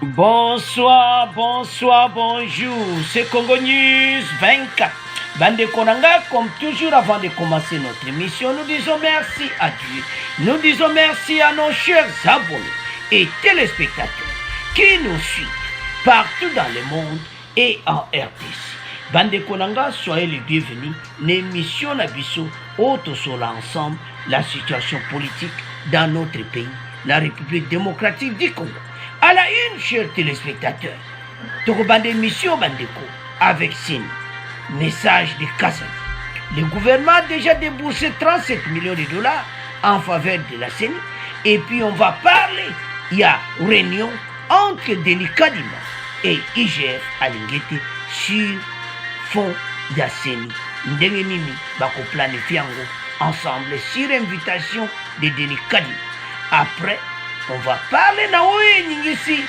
Bonsoir, bonsoir, bonjour. C'est Congo News 24. Bande Konanga, comme toujours avant de commencer notre émission, nous disons merci à Dieu. Nous disons merci à nos chers abonnés et téléspectateurs qui nous suivent partout dans le monde et en RDC. Bande Konanga, soyez les bienvenus. L'émission Nabiso, autre sur l'ensemble, la situation politique dans notre pays, la République démocratique du Congo. À la une, chers téléspectateurs, Tokobande Mission Bandeko avec Sine. Message de Kassadi. Le gouvernement a déjà déboursé 37 millions de dollars en faveur de la CENI. Et puis on va parler, il y a réunion entre Denis Kadima et IGF Alingete sur fond de la CENI. Ndengenimi bako planifier ensemble sur invitation de Denis Kadima. Après, on va parler ici.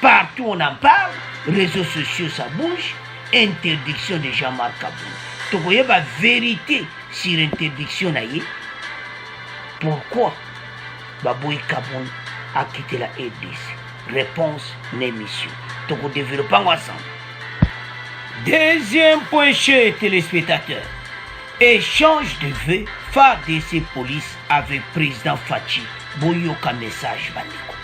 Partout on en parle. Réseaux sociaux ça bouge. Interdiction de Jean-Marc Kaboun. Donc il y a la vérité sur l'interdiction. Pourquoi Baboui Kaboun a quitté la RDC? Réponse l'émission. Donc on développe ensemble. Deuxième point chez téléspectateurs. Échange de vœux FARDC police avec président Fachi. Boyoka message bandiko.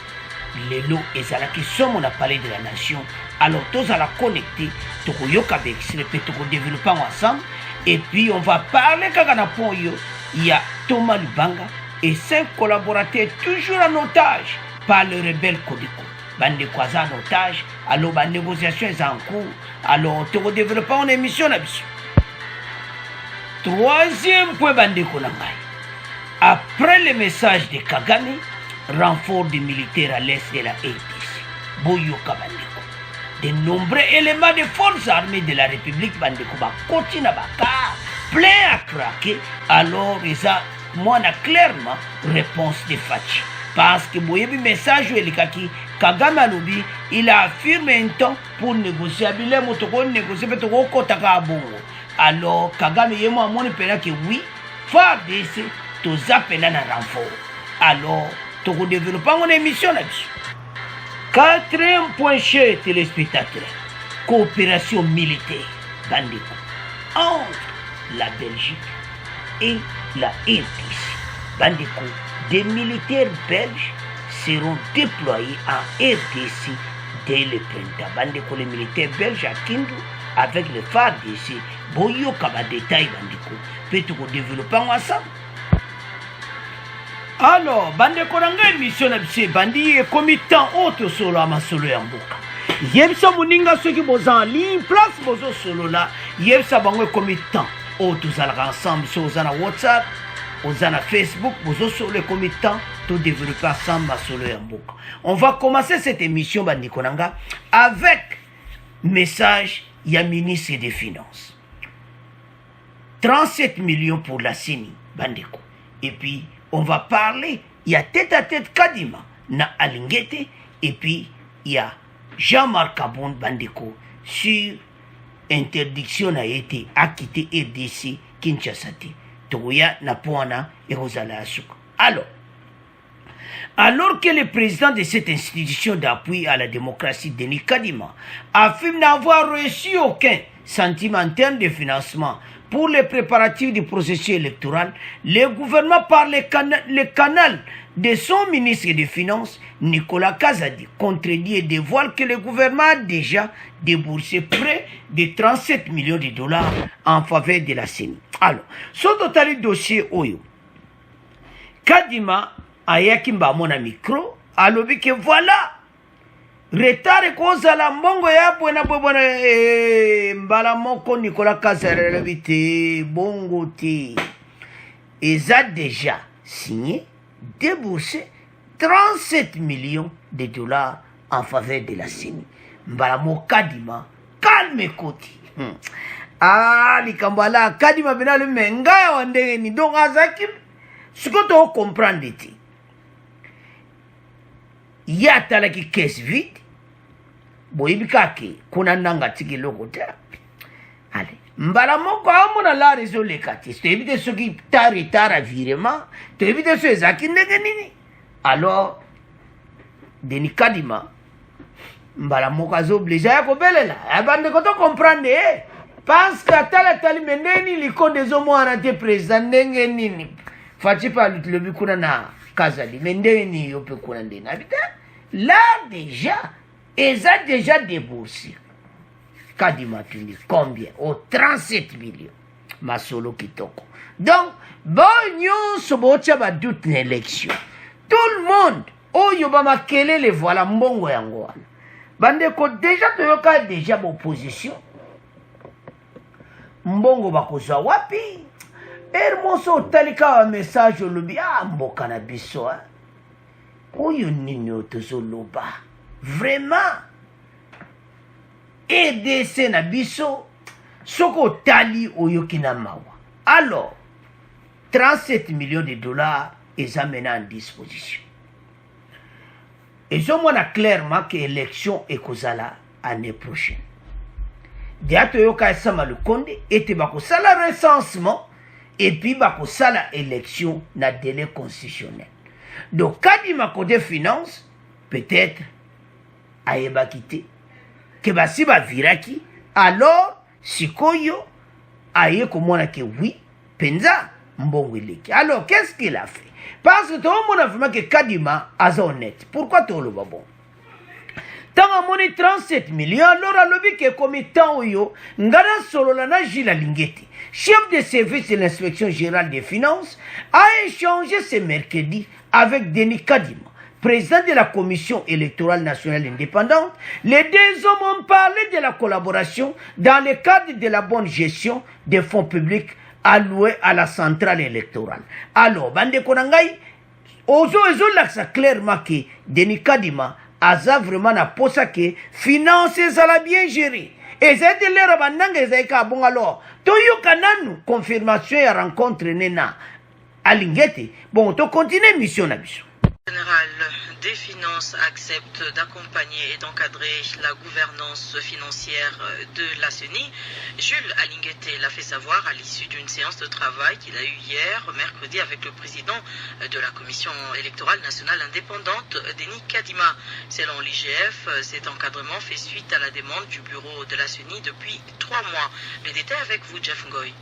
Lelo ezalaki somme on a parlé de la nation. Alors tous à la connecter, Tokoyoka Bexrepe, Toko développer ensemble. Et puis on va parler Kaganapoyo. Il y a Thomas Lubanga et 5 collaborateurs toujours en otage par le rebelle Kodiko. Bande Kwaza en otage. Alors la négociation est en cours. Alors Toko développer en émission là-dessus. Troisième point Bande Konangai. Après le message de Kagame, renfort des militaires à l'est de la RDC, Boyoka Bandeko. De nombreux éléments des forces armées de la République Bandeko continue plein à craquer. Alors, moi, on a clairement réponse de Fachi. Parce que le message de Kagame Alobi, il a affirmé un temps pour négocier. Alors, Kagame et moi, on a que oui, FARDC. Tous appelés à renfort. Alors, tu développes mon émission là-dessus. Quatrième point chez téléspectateurs. Coopération militaire. Bandeko. Entre la Belgique et la RDC. Bandeko. Des militaires belges seront déployés en RDC dès le printemps. Bandeko, les militaires belges à Kindu avec les FARDC. Boyo Kaba détail Bandeko. Peut-être développer ensemble. Alors, bande konanga émission na bise bandi committant auto solo ama solo ya mboka. Yebisa muninga soki boza en ligne place bozo solo la, yebisa bango committant auto zala ensemble sur na WhatsApp, na Facebook, bozo solo committant tout développer ensemble ma solo ya mboka. On va commencer cette émission bandi konanga avec message ya ministre des Finances. 37 millions pour la CENI bandeko. Et puis on va parler, il y a tête à tête Kadima, na Alingete, et puis il y a Jean-Marc Kaboun Bandeko sur interdiction a été acquitté RDC Kinshasa. Toya Napoana et Rosala Asuka. Alors que le président de cette institution d'appui à la démocratie, Denis Kadima, affirme n'avoir reçu aucun centime en termes de financement pour les préparatifs du processus électoral, le gouvernement, par le canal de son ministre des Finances, Nicolas Kazadi, contredit et dévoile que le gouvernement a déjà déboursé près de 37 millions de dollars en faveur de la CENI. Alors, ce total dossier Oyo, Kadima Ayakimba mon micro, alors que voilà, retard cause à la mongo ya buena mbala moko Nicolas Kazari vite bongo ti. Ils ont déjà signé, déboursé 37 millions de dollars en faveur de la CENI. Mbala mo Kadima, calme koti. Ah, likambala Kadima bina le menga wande ni donc azaki. Ce que tu comprends ti. Ya talaki caisse vide. Boyibikaki kuna nanga tiki lokota. Allez, mbala moko amona la réseau les kati. Tu évites ce qui tara virement, tu évites ce zaki ndenge nini. Alors Denis Kadima mbala moko azooblige ya kobelela bandeko to comprendre parce que atali me ndeni likonde ezomwana te président ndenge nini faci mpe aluti kuna na kazali me ndenge nini yo mpe kuna ndeni abita là déjà eza déjà déboursé Kadima Tuni combien au 37 millions masolo kitoko donc bon nyonso botia ba doute na élection tout le monde oyo bamakelele voilà mbongo yango wana bandeko déjà toyoka déjà bopposition mbongo bakozwa wapi moso otalika wa message olobi mboka na biso oyo nini otozoloba vraiment EDC na biso soko otali oyoki na mawa alors 37 millions de dollars eza maintenant en disposition ezomona clairement que élection ekozala année prochaine dia toyoka esama lukonde ete bakosala recensement et puis bakosala élection na délai constitutionnel donc Kadima côté finance peut-être ayebaki te ke basi baviraki alors sikoyo aye komona ke oui penza mbongo eleki alors qu'est-ce qu'il a fait parce que tout le monde a vraiment que Kadima aza honnête pourquoi toloba bon tant amoni 37 millions alors alobi ke komitan oyo ngana solola na Gilles Alingete chef de service de l'inspection générale des finances a échangé ce mercredi avec Denis Kadima président de la Commission électorale nationale indépendante. Les deux hommes ont parlé de la collaboration dans le cadre de la bonne gestion des fonds publics alloués à la centrale électorale. Alors, bande konangai, ozo laksa clairement que Denis Kadima aza vraiment na posa que finances ça la bien géré. Et c'est de l'heure bandanga ezaka bon alors. Toyo kananu confirmation ya rencontre nena Alingete. Bon, to continue mission na biso. Général des finances accepte d'accompagner et d'encadrer la gouvernance financière de la CENI. Jules Alingete l'a fait savoir à l'issue d'une séance de travail qu'il a eue hier, mercredi, avec le président de la Commission électorale nationale indépendante, Denis Kadima. Selon l'IGF, cet encadrement fait suite à la demande du bureau de la CENI depuis 3 mois. Les détails avec vous, Jeff Ngoy.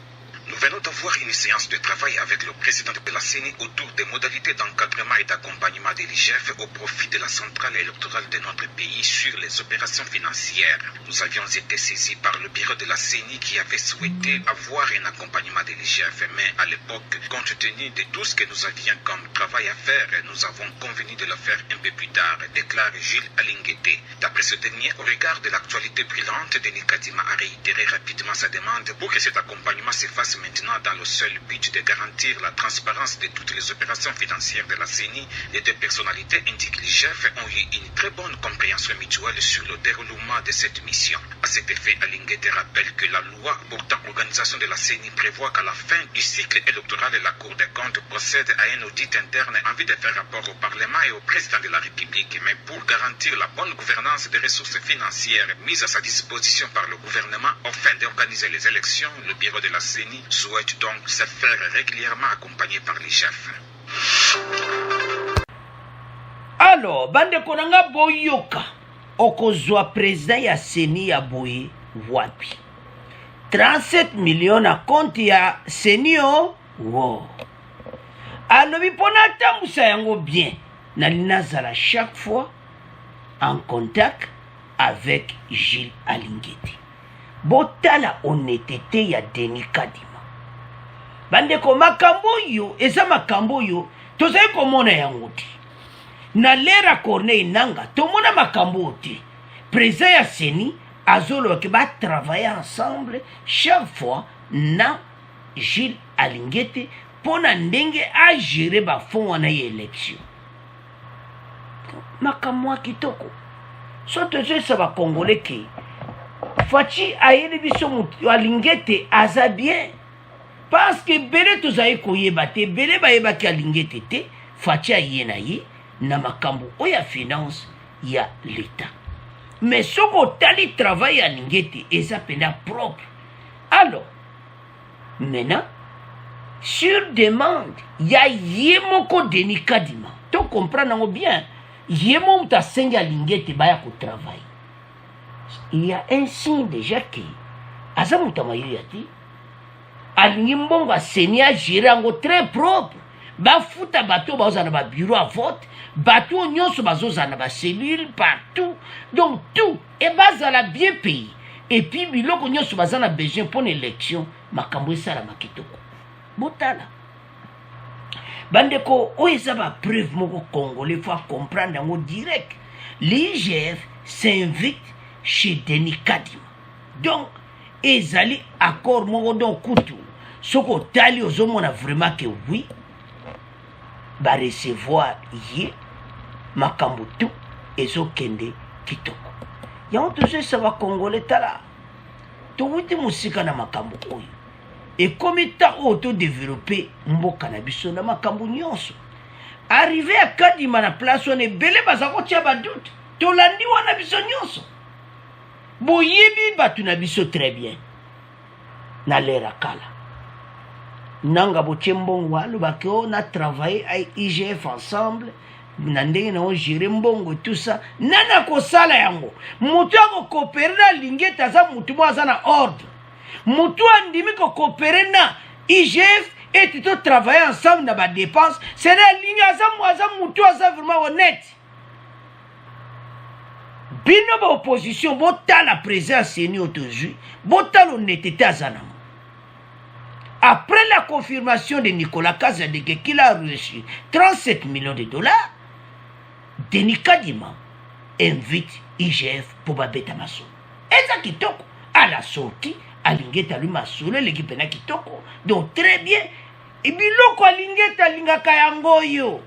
Nous venons d'avoir une séance de travail avec le président de la CENI autour des modalités d'encadrement et d'accompagnement de l'IGF au profit de la centrale électorale de notre pays sur les opérations financières. Nous avions été saisis par le bureau de la CENI qui avait souhaité avoir un accompagnement de l'IGF, mais à l'époque, compte tenu de tout ce que nous avions comme travail à faire, nous avons convenu de le faire un peu plus tard, déclare Gilles Alingete. D'après ce dernier, au regard de l'actualité brûlante, Denis Kadima a réitéré rapidement sa demande pour que cet accompagnement se fasse maintenant dans le seul but de garantir la transparence de toutes les opérations financières de la CENI. Les deux personnalités, indique l'IGF, ont eu une très bonne compréhension mutuelle sur le déroulement de cette mission. À cet effet, Alingete rappelle que la loi portant organisation de la CENI prévoit qu'à la fin du cycle électoral, la Cour des comptes procède à un audit interne en vue de faire rapport au Parlement et au président de la République. Mais pour garantir la bonne gouvernance des ressources financières mises à sa disposition par le gouvernement afin d'organiser les élections, le bureau de la CENI souhaite donc se faire régulièrement accompagner par les chefs. Alors, bande konanga boyoka okozwa président ya CENI ya boye wapi 37 millions na compte ya CENI wow. Alobi pona tambusa yango bien nalinazala chaque fois en contact avec Gilles Alingete. Botala honnêteté ya Denis Kadima. Bandeko makambo yo eza makambo yo tozali komona yango te na lera Corneille Nanga tomona makambo te président ya CENI azolo ke ba travailler ensemble chaque fois na Gilles Alingete pona ndenge a gérer ba fond wana ya élection makambo kitoko so tozesa ba congolais ke fachi ayeli biso mutu Alingete aza bien parce que bele tozali koyeba te bele bayebaki Alingete te fachi aye na ye na makambo oya finance ya l'état mais soko tali travail ya Alingete eza pena propre. Alors maintenant sur demande ya yemoko Denis Kadima to comprendre bien yemo mutasenga Alingete baya ko travail il y a un signe déjà que Azamutamaya dit Alingimbongo a Senia Girango très propre. Bafuta bateau bazana ba bureau à vote, bateau nyonso bazozana ba cellule partout. Donc tout est bazala bien payé. Et puis biloko nyonso bazana besoin pour l'élection, makambo esala makitoko. Botala. Bandeko oeza ba preuve moko congolais faut comprendre en direct. L'IGF s'invite chez Denis Kadima. Donc ezali accord moko donc kutu. Soko tali ozomona vraiment que oui. Ba recevoir ye makambo tout ezokende kitoko. Yango toujours ça va congolais tala. To wuti musika na makambo oyo. Et comme ta auto développé mboka na biso na makambo nyonso. Arrivé à Kadima na place on est belé bazako tia ba doute. To landi wana biso nyonso. Boyebi batu na biso très bien. Na lera kala. Nanga bochembongo alobaki on a travaillé avec IGF ensemble na ndenge na on gérer mbongo tout ça nana ko sala yango mutu ako coopérer na lingeta za mutu mo azana ordre mutu andimi ko coopérer na IGF et tout travailler ensemble na ba dépenses c'est la ligne aza mutu aza vraiment honnête bino ba opposition bota la présence ni aujourd'hui bota l'honnêteté azana. Après la confirmation de Nicolas Kazadeke qu'il a reçu 37 millions de dollars, Denis Kadima invite IGF pour Babeta Masso. Et ça kitoko, à la sortie, Alingeta lui Masso, l'équipe na kitoko. Donc très bien. Et biloko Alingeta Lingaka yango yo.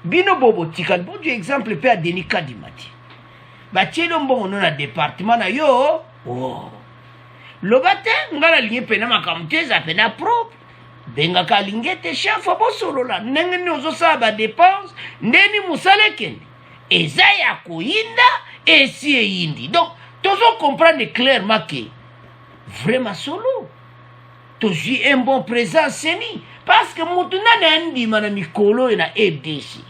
Bino bobo tikal, bon exemple pe à Denis Kadima. Ba tielo mbongo na département na yo. Oh. Lobate ngala linge pena makamteza pena propre benga ka lingete chef bosolo la ndenge ni ozosa ba dépense ndeni musale kende eza ya koinda esi eyindi. Donc tozo comprendre clairement que vraiment solo tozi un bon présent seni parce que mutu nana andi mana mikolo na FDC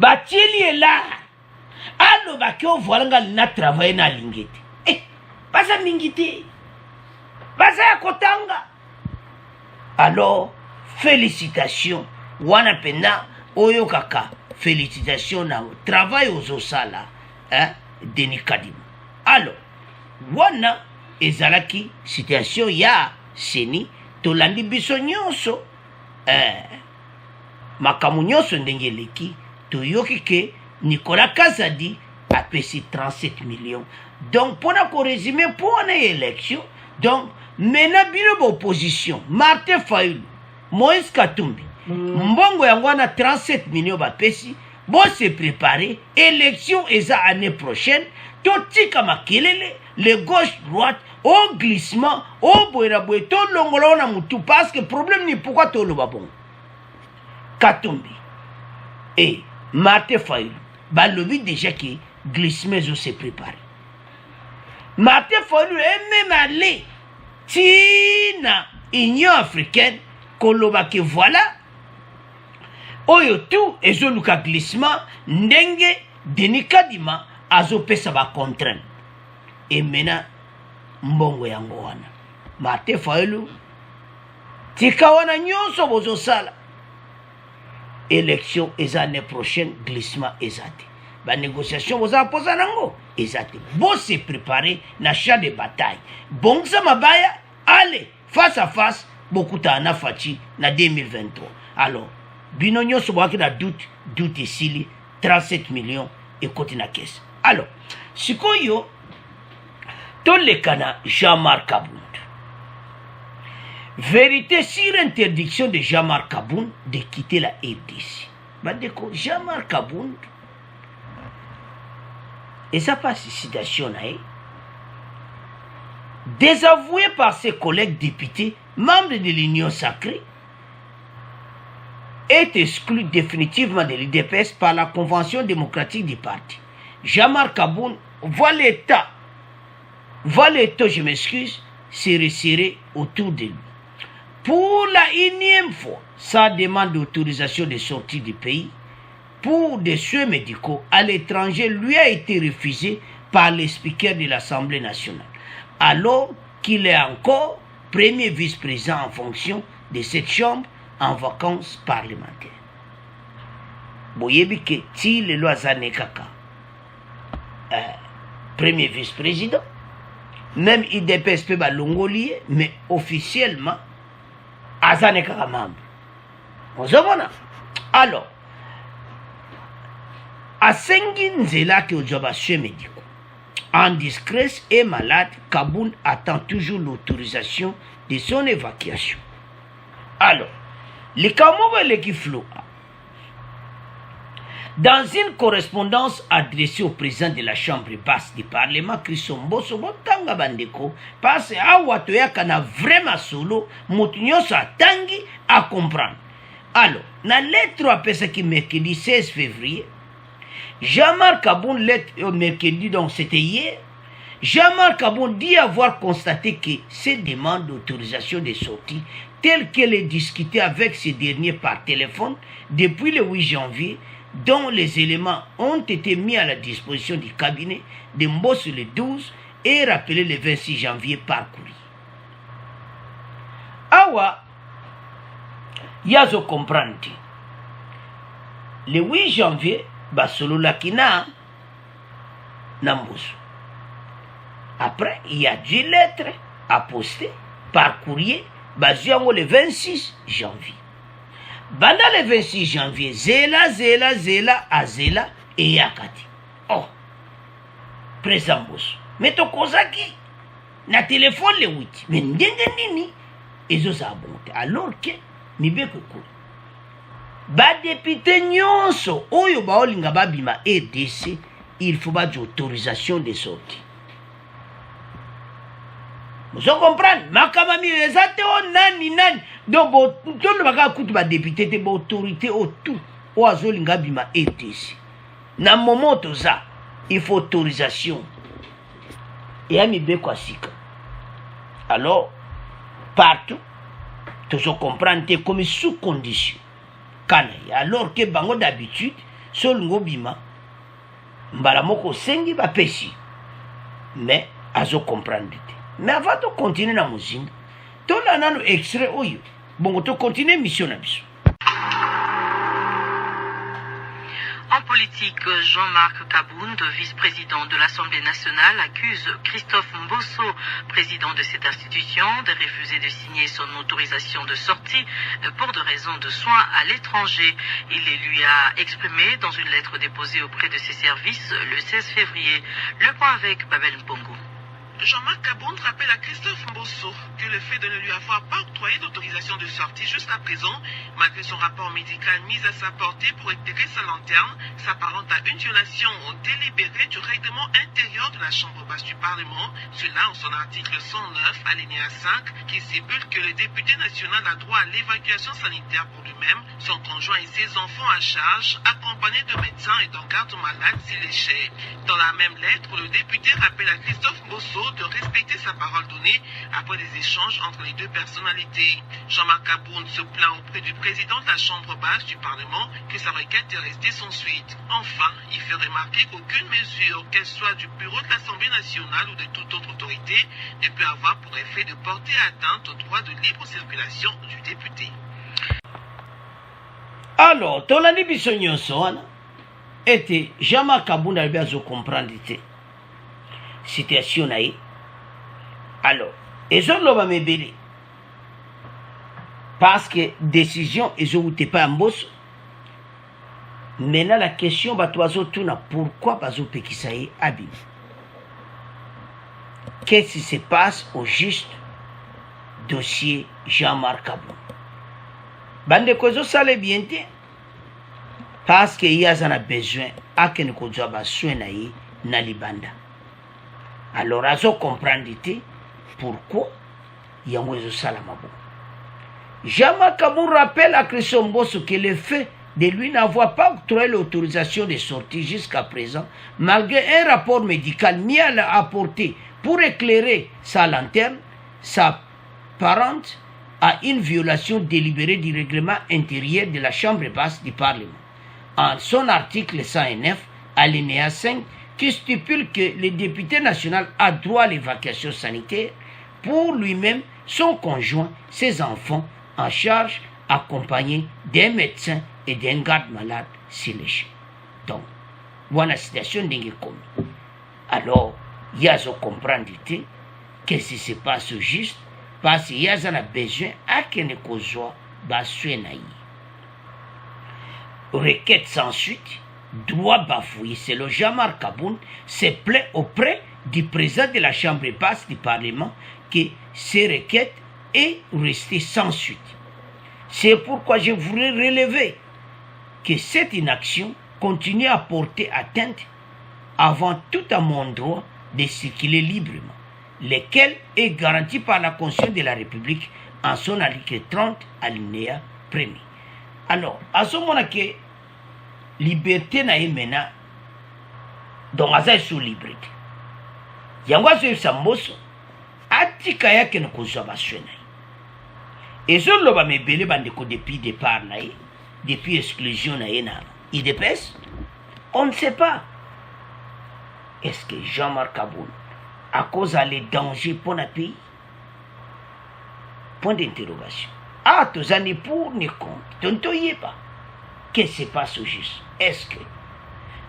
batieli est là allo bakyo voilà na travailler na lingete Baza mingiti. Baza ya kotanga. Alors, félicitations. Wana pena oyo kaka. Félicitations na travail aux osala. Denis Kadima. Alors, wana ezalaki situation ya seni tolandi biso nyonso. Makamu nyonso ndenge leki toyoki ke Nicolas Kazadi a payé 37 millions. Donc, pour nous résumer, pour une élection, donc, maintenant, bino opposition, Martin Fayulu, Moïse Katumbi, Mbongo Yangwana 37 millions de pesi, bon se préparer, élection est l'année prochaine, Totika Makelele, les gauche-droite, au glissement, au boeraboué, tout le monde a moutou, parce que le problème n'est pourquoi tout le babon. Katumbi et Martin Fayulu, bah, le but déjà qui glissement se préparer. Martin Fayulu est même allé Tina Union africaine koloba que voilà oyo tout ezoluka glissement ndenge Denis Kadima azopesa ba contrainte et maintenant mbongo yango wana Martin Fayulu tika wana nyonso bozosala élection les années prochaines glissement ezate. La négociation vous a posé nango. Exact. Bon se préparer na champ de bataille. Bon ça mabaya, allez, face à face, beaucoup t'ana fati na 2023. Alors, binonyo soboaki na doute ici, 37 millions et côté na caisse. Alors, sikoyo, ton le kana Jean-Marc Kabound. Vérité sur interdiction de Jean-Marc Kabound de quitter la RDC. Bandeko, Jean-Marc Kabound, et ça passe citation, désavoué par ses collègues députés, membres de l'Union sacrée, est exclu définitivement de l'IDPS par la Convention démocratique du parti. Jean-Marc Kabound voit l'État, je m'excuse, se resserrer autour de lui. Pour la énième fois, sa demande d'autorisation de sortie du pays pour des soins médicaux à l'étranger lui a été refusée par le speaker de l'Assemblée nationale, alors qu'il est encore premier vice-président en fonction de cette chambre en vacances parlementaires. Boyebi ke ti le loi Zanekaka, premier vice-président, même IDPS peut balongolier, mais officiellement, Azanekaka membre. Vous avez. Alors, Asengi Nzela qui est médicaux. En disgrâce et malade, Kaboun attend toujours l'autorisation de son évacuation. Alors, le Kamouba Lekiflo, dans une correspondance adressée au président de la Chambre basse du Parlement, Christian Mbosso Botanga Bandeko, parce que Awatoya kana vraiment solo, Moutinyoso Tangi à comprendre. Alors, dans la lettre à Pesaki mercredi 16 février, Jean-Marc Kaboun, lettre mercredi, donc c'était hier, Jean-Marc Kaboun dit avoir constaté que ces demandes d'autorisation de sortie, telles qu'elle est discutée avec ces derniers par téléphone depuis le 8 janvier, dont les éléments ont été mis à la disposition du cabinet de Mbosso le 12 et rappelés le 26 janvier par courrier. Awa, yazo comprendre. Le 8 janvier, Basolo Lakina, Namboso. Après, il y a 10 lettres à poster par courrier, basé le 26 janvier. Pendant le 26 janvier, Zela, Azela et Yakati. Oh, président Mbosso. Mais tu Kozaki, na téléphone le 8. Mais n'dengendini, ils ont abondé. Alors que, Mibe Koko. Ba député nyonso, oyo ba olinga babima EDC, il faut pas d'autorisation de sortie. Vous comprenez? Makamami, les athées, nani. Donc, tout le monde va député de l'autorité au tout. Oazo lingabima ETC. Dans le moment où ça, il faut autorisation. Et à mi quoi sika. Alors, partout, tout se comprendre comme sous condition. Alors que bango d'habitude, sol ngobima, mbalamoko sengi ba pesi. Mais, azo comprendre. Mais avant de continuer dans la musique, tu as un extrait. Bon, tu continues mission. En politique, Jean-Marc Kaboun, vice-président de l'Assemblée nationale, accuse Christophe Mbosso, président de cette institution, de refuser de signer son autorisation de sortie pour des raisons de soins à l'étranger. Il lui a exprimé dans une lettre déposée auprès de ses services le 16 février. Le point avec Babel Mpongo. Jean-Marc Kaboun rappelle à Christophe Mbosso que le fait de ne lui avoir pas octroyé d'autorisation de sortie jusqu'à présent, malgré son rapport médical mis à sa portée pour éclairer sa lanterne, s'apparente à une violation délibérée du règlement intérieur de la Chambre basse du Parlement, cela en son article 109, alinéa 5, qui stipule que le député national a droit à l'évacuation sanitaire pour lui-même, son conjoint et ses enfants à charge, accompagnés de médecins et d'un garde-malade s'il est cher. Dans la même lettre, le député rappelle à Christophe Mbosso de respecter sa parole donnée après des échanges entre les deux personnalités. Jean-Marc Kaboun se plaint auprès du président de la Chambre basse du Parlement que sa requête est restée sans suite. Enfin, il fait remarquer qu'aucune mesure, qu'elle soit du bureau de l'Assemblée nationale ou de toute autre autorité, ne peut avoir pour effet de porter atteinte au droit de libre circulation du député. Alors, ton ami Bissonyon Soana était Jean-Marc Kaboun a bien comprendre situation naïe. Alors, ils ont l'homme mébélé. Parce que décision, ils ont été pas en bosse. Maintenant, la question, bah, toi, pourquoi Bazo Pekisaï abîme? Qu'est-ce qui se passe au juste dossier Jean-Marc Kaboun? Bande Kozo sale bien, parce qu'il y a besoin à que nous avons soin na libanda. Alors, à comprendre pourquoi il y a un salamabo. Jean-Marc Kaboun rappelle à Christophe Mbosso que le fait de lui n'avoir pas octroyé l'autorisation de sortie jusqu'à présent, malgré un rapport médical mis à apporter pour éclairer sa lanterne, s'apparente à une violation délibérée du règlement intérieur de la Chambre basse du Parlement. En son article 109, alinéa 5, qui stipule que le député national a droit à l'évacuation sanitaire pour lui-même, son conjoint, ses enfants en charge, accompagnés d'un médecin et d'un garde malade si léger. Donc, voilà la situation de comme. Alors, il y a à comprendre que si ce n'est pas juste, parce qu'il y a besoin à qu'il ne cause pas requête sans suite, droit bafoué, c'est le Jean-Marc Kaboun se plaint auprès du président de la Chambre basse du Parlement que ces requêtes est restée sans suite. C'est pourquoi je voudrais relever que cette inaction continue à porter atteinte avant tout à mon droit de circuler librement, lequel est garanti par la Constitution de la République en son article 30, alinéa 1er. Alors, à ce moment-là que liberté n'a maintenant, donc à sous liberté. Yangwa se samboso, atika yake ne kozwa baswena. Et ce loba me belé bandeko depuis départ depuis exclusion na yena. IDPS, on ne sait pas. Est-ce que Jean-Marc Kaboun, à cause des dangers pour le pays? Point d'interrogation. Ah, tous années pour ne compte. Tontoyez pas. Qu'est-ce qui se passe au juste? Est-ce que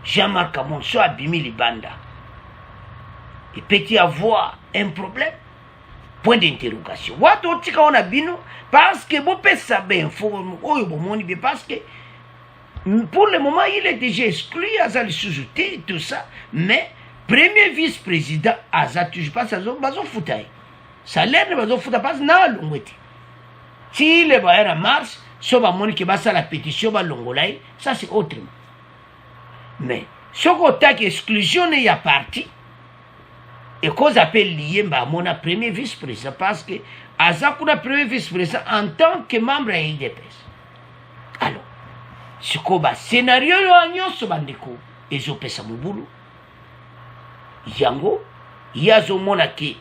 Jean-Marc Kaboun soit abîmé les bandas? Et peut-il avoir un problème? Point d'interrogation. Parce que vous pouvez savoir, parce que pour le moment, il est déjà exclu, il a sous-jeté, tout ça. Mais, premier vice-président, il a toujours pas ça, ça l'air de bazo fouta pas na longweti. Si le bayer en mars, so ba moni ke basa la pétition ba longolai, ça c'est autrement. Mais ce côté exclusion est à parti et cause appelle lié ba mon premier vice-président parce que Azakuna premier vice-président en tant que membre de l'IDPS. Alors, ce qu'on va scénario yo bandeko ezo pesa mubulu. Yango yazo mona ke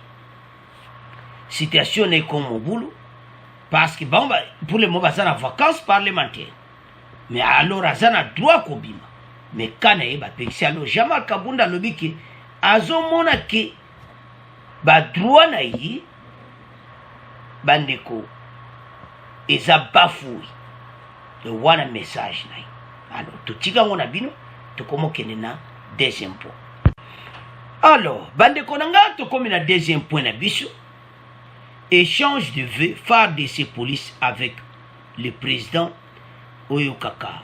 situation est comme au boulot parce que bon, pour le moment ça na vacances parlementaires mais alors ça na droit kobima mais kana e ba pexi alors Jean-Marc Kabunda lobi ke azo mona ke ba droit na yi bandeko eza bafoui le wana message na yi alors totika ngona bino tokomokene na deuxième point. Alors bandeko nanga tokomi na deuxième point na biso. Échange de vœux phare de ces polices avec le président Oyokaka,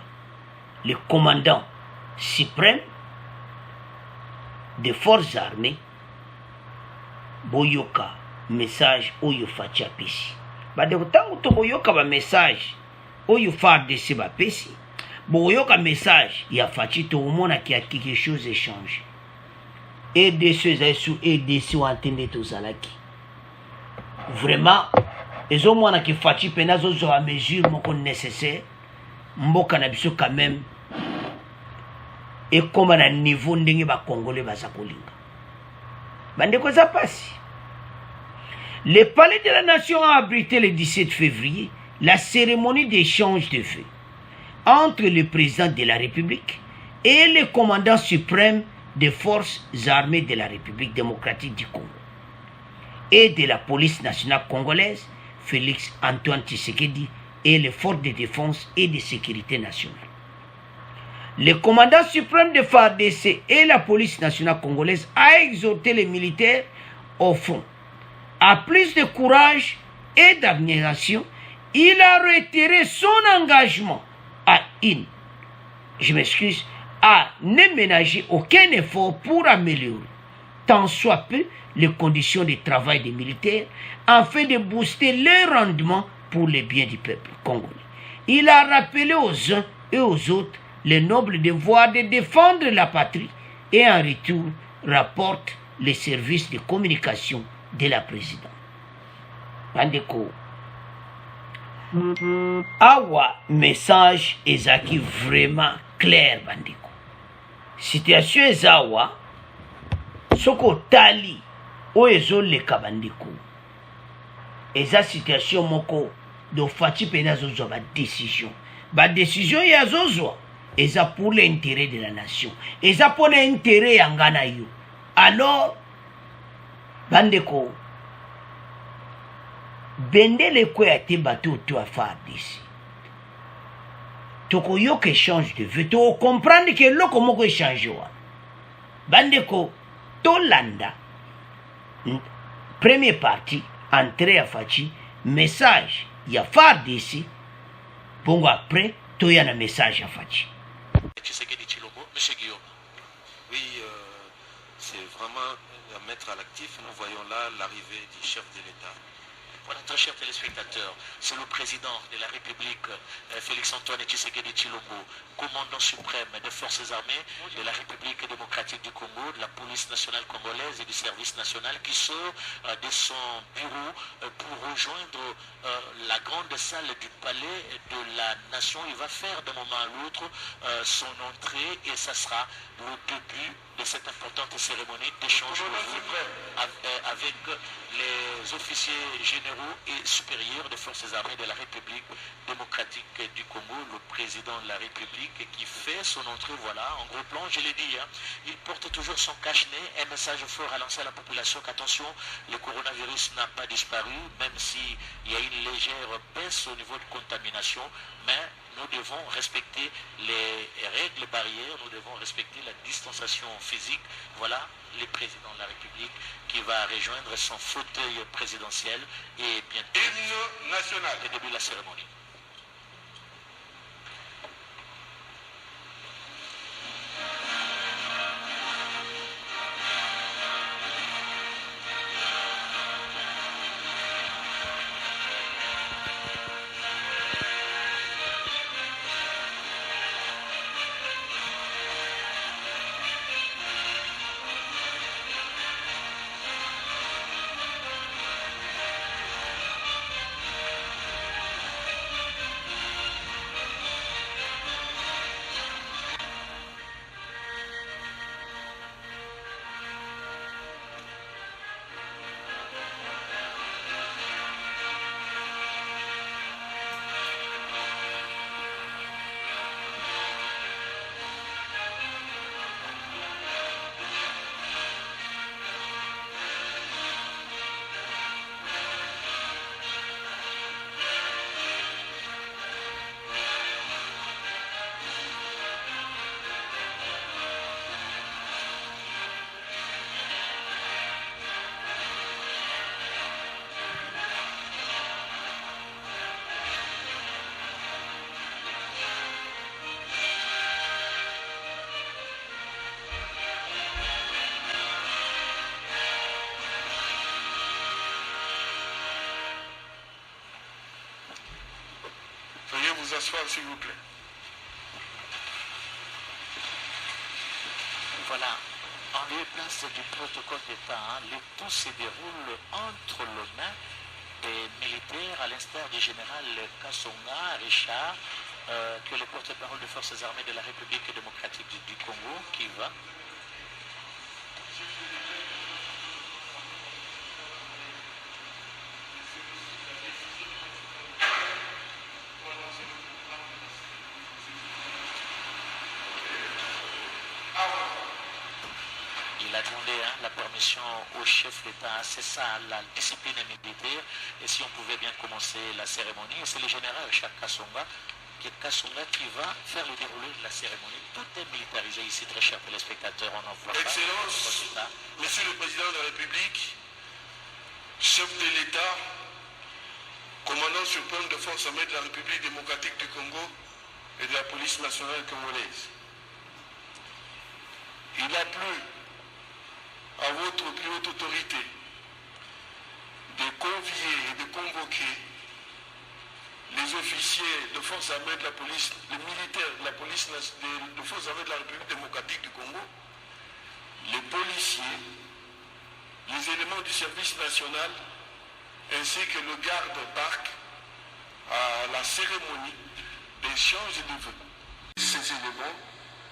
le commandant suprême des forces armées, Boyoka, message Oyofachi Apesi. De autant que Boyoka va message Oyofar de ces Bapesi, Boyoka message Yafachi tout le monde qui a quelque chose échangé. Et de ceux et de ceux entendez tout ça là qui. Vraiment, les hommes qui font penazo à mesure nécessaire, mboka na biso quand même, et comme à niveau n'engue ba congolais basakolinga. Bande quoi ça passe? Le palais de la nation a abrité le 17 février la cérémonie d'échange de vœux entre le président de la République et le commandant suprême des forces armées de la République démocratique du Congo et de la police nationale congolaise, Félix Antoine Tshisekedi, et les forces de défense et de sécurité nationale. Le commandant suprême de FARDC et la police nationale congolaise a exhorté les militaires au front à plus de courage et d'abnégation. Il a retiré son engagement à ne ménager aucun effort pour améliorer, tant soit peu, les conditions de travail des militaires afin de booster leur rendement pour le bien du peuple congolais. Il a rappelé aux uns et aux autres le noble devoir de défendre la patrie et en retour rapporte les services de communication de la présidence. Bandeko, awa message ezaki vraiment clair bandeko. Situation ezawa soko tali oezo leka bandeko. Eza situation moko do fati pena zozo ba décision. Ba décision ya zozo eza pour l'intérêt de la nation, eza pour l'intérêt ya ngana yo. Alors bandeko bendele ko ya te bato to affaire d'ici. Toko yo que change de vue, to comprendre que loko moko change wa. Bandeko Tolanda première partie entrée à Fachi message ya phare d'ici. Bongo après to ya na message à Fachi. Monsieur Guillaume, oui, c'est vraiment à mettre à l'actif. Nous voyons là l'arrivée du chef de l'État. Voilà, très chers téléspectateurs, c'est le président de la République, Félix-Antoine Tshisekedi Tshilombo, commandant suprême des forces armées de la République démocratique du Congo, de la police nationale congolaise et du service national qui sort de son bureau pour rejoindre la grande salle du palais de la nation. Il va faire d'un moment à l'autre son entrée et ça sera le début de cette importante cérémonie d'échange de vues avec les officiers généraux et supérieurs des forces armées de la République démocratique du Congo, le président de la République qui fait son entrée, voilà, en gros plan, je l'ai dit, hein, il porte toujours son cache-nez, un message fort à lancer à la population qu'attention, le coronavirus n'a pas disparu, même s'il y a une légère baisse au niveau de contamination, mais nous devons respecter les règles barrières, nous devons respecter la distanciation physique. Voilà le président de la République qui va rejoindre son fauteuil présidentiel et bientôt le début de la cérémonie. Veuillez vous asseoir, s'il vous plaît. Voilà, en lieu et place du protocole d'État, le tout se déroule entre les mains des militaires, à l'instar du général Kassonga Richard, que est le porte-parole des forces armées de la République démocratique du Congo, qui va. Il a demandé la permission au chef d'État, c'est ça la discipline militaire, et si on pouvait bien commencer la cérémonie, c'est le général Richard Kassonga qui va faire le déroulé de la cérémonie. Tout est militarisé ici, très chers téléspectateurs, on en voit pas. Excellence, Monsieur le Président de la République, chef de l'État, commandant suprême des forces armées de la République démocratique du Congo et de la police nationale congolaise. Il a plu à votre plus haute autorité de convier et de convoquer les officiers de forces armées de la police, les militaires de la police de forces armées de la République démocratique du Congo, les policiers, les éléments du service national, ainsi que le garde-parc à la cérémonie d'échange de vœux. Ces éléments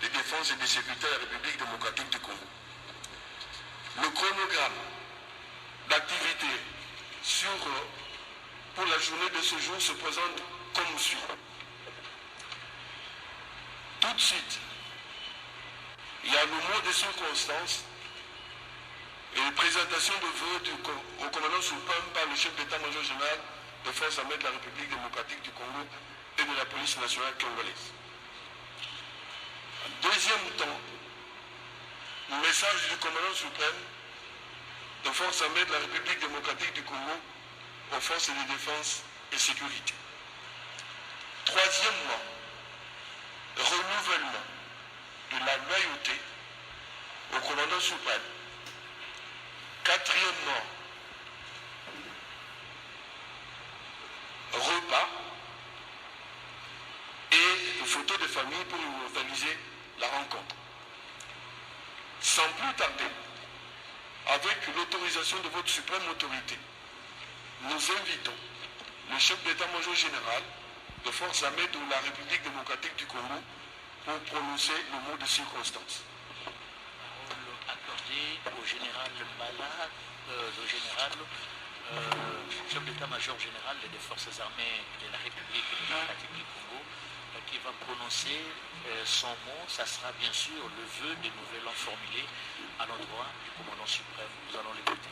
de défense et de sécurité de la République démocratique du Congo. Le chronogramme d'activité pour la journée de ce jour se présente comme suit. Tout de suite. Il y a le mot de circonstance et une présentation de vœux au commandant suprême par le chef d'état-major général des forces armées de la République démocratique du Congo et de la police nationale congolaise. En deuxième temps, le message du commandant suprême des forces armées de la République démocratique du Congo aux forces de défense et sécurité. Troisièmement, renouvellement de la loyauté au commandant suprême. Quatrièmement, repas et photos de famille pour immortaliser la rencontre. Sans plus tarder, avec l'autorisation de votre suprême autorité, nous invitons le chef d'état-major général des forces armées de la République démocratique du Congo pour prononcer le mot de circonstance. Accordé au général Mbala, chef d'état-major général des forces armées de la République démocratique du Congo, qui va prononcer son mot. Ça sera bien sûr le vœu des nouvel an formulé à l'endroit du commandant suprême. Nous allons l'écouter.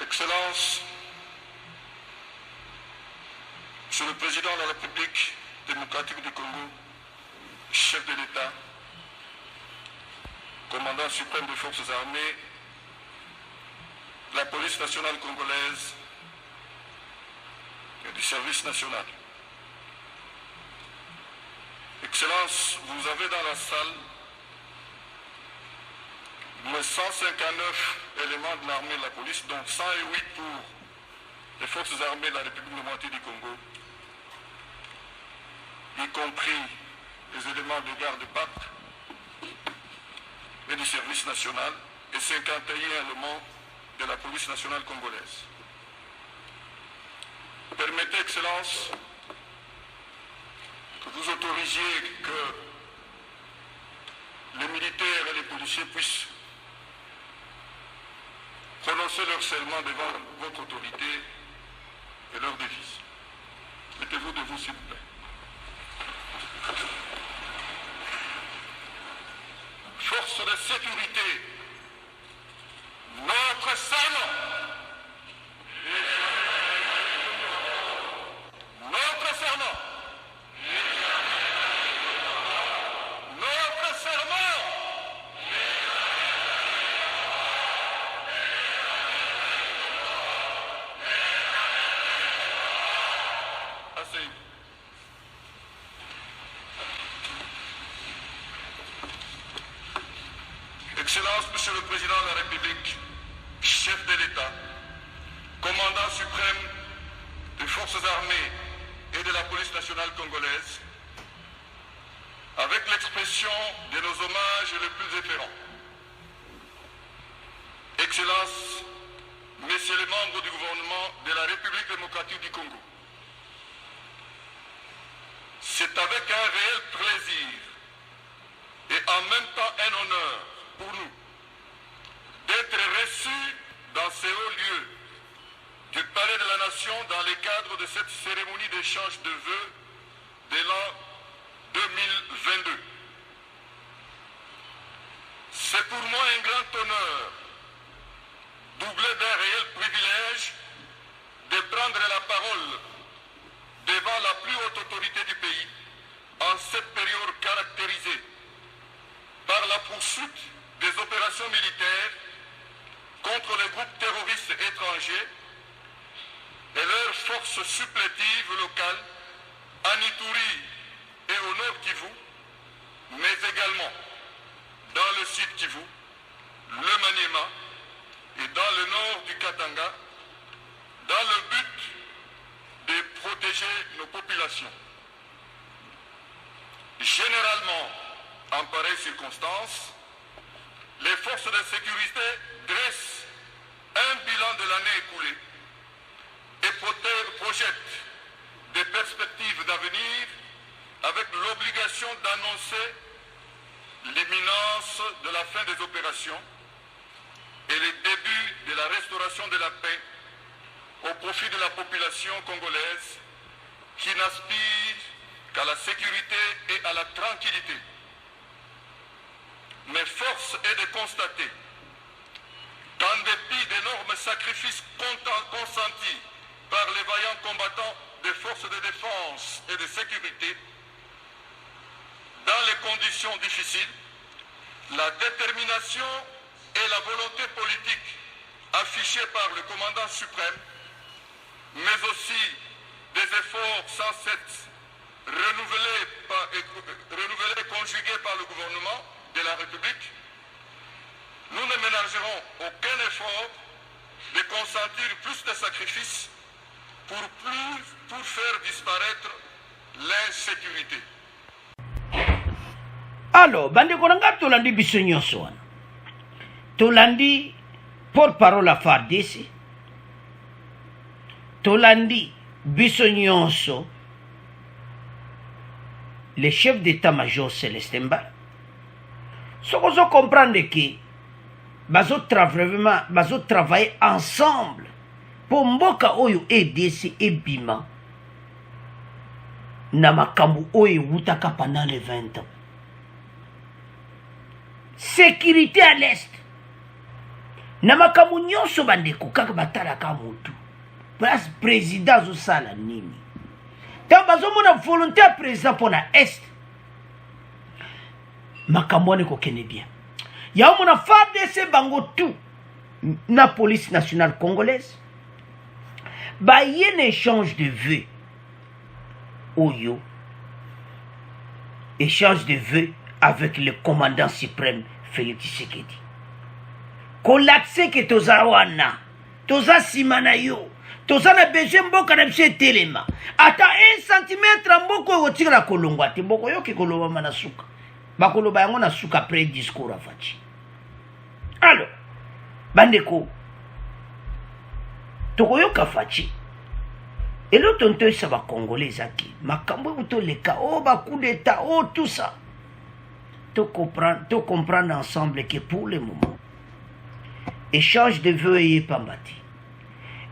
Excellence, Monsieur le Président de la République démocratique du Congo, chef de l'État, commandant suprême des forces armées, de la police nationale congolaise et du service national. Excellence, vous avez dans la salle les 159 éléments de l'armée de la police, dont 108 pour les forces armées de la République démocratique du Congo, y compris les éléments de garde-pacte et du service national, et 51 éléments de la police nationale congolaise. Permettez, Excellence, que vous autorisiez que les militaires et les policiers puissent prononcer leur serment devant votre autorité et leur devise. Mettez-vous debout, s'il vous plaît. Force de sécurité, notre serment. Notre serment. Notre serment. Asseyez-vous. Excellence, Monsieur le Président de la République, chef de l'État, commandant suprême des forces armées et de la police nationale congolaise, avec l'expression de nos hommages les plus efférents. Excellence, Messieurs les membres du gouvernement de la République démocratique du Congo, c'est avec un réel plaisir et en même temps un honneur pour nous d'être reçus dans ces hauts lieux du Palais de la Nation dans le cadre de cette cérémonie d'échange de vœux de l'an 2022. C'est pour moi un grand honneur, doublé d'un réel privilège, de prendre la parole devant la plus haute autorité du pays en cette période caractérisée par la poursuite des opérations militaires contre les groupes terroristes étrangers et leurs forces supplétives locales en Ituri et au nord Kivu, mais également dans le sud Kivu, le Maniema et dans le nord du Katanga, dans le but de protéger nos populations. Généralement, en pareille circonstance, les forces de sécurité dressent un bilan de l'année écoulée et projettent des perspectives d'avenir avec l'obligation d'annoncer l'imminence de la fin des opérations et restauration de la paix au profit de la population congolaise qui n'aspire qu'à la sécurité et à la tranquillité. Mais force est de constater qu'en dépit d'énormes sacrifices consentis par les vaillants combattants des forces de défense et de sécurité, dans les conditions difficiles, la détermination et la volonté politique affichées par le commandant suprême, mais aussi des efforts sans cesse renouvelés et conjugués par le gouvernement de la République, nous ne ménagerons aucun effort de consentir plus de sacrifices pour faire disparaître l'insécurité. Alors, bande konanga tolandi biso nyonso wana. Tolandi porte-parole à FARDC. Tolandi biso nyonso le chef d'état-major Célestin Mbala. Soko zo comprendre que bazo travailler ensemble pour mboka oyo EDC et bima na makambu oyo wutaka pendant les 20 ans. Sécurité à l'est. Na makambu nyonso bandeko kaka batalaka mutu. Place président zo sala nini. Ta bazo mona volonté président pour na est. Makambu wane ko kene bien. Ya mona FARDC bango tout na police nationale congolaise. Ba yen échange de vœux. Oyo. Échange de vœux avec le commandant suprême Félix Tshisekedi. Kolakse ke toza wana, toza simana yo, toza na besoin mboka na biso telema. Ata 1 cm mboko otika na kolongwa te mboko yo ke koloba mana suka. Bakoloba yango na suka après discours afachi. Alors, bandeko, tokoyoka fachi. Et l'autre tonto ça va congolais aki. Makambo buto leka, oh ba coup d'état, oh tout ça. Tout comprendre ensemble que pour le moment, échange de vœux et pambati.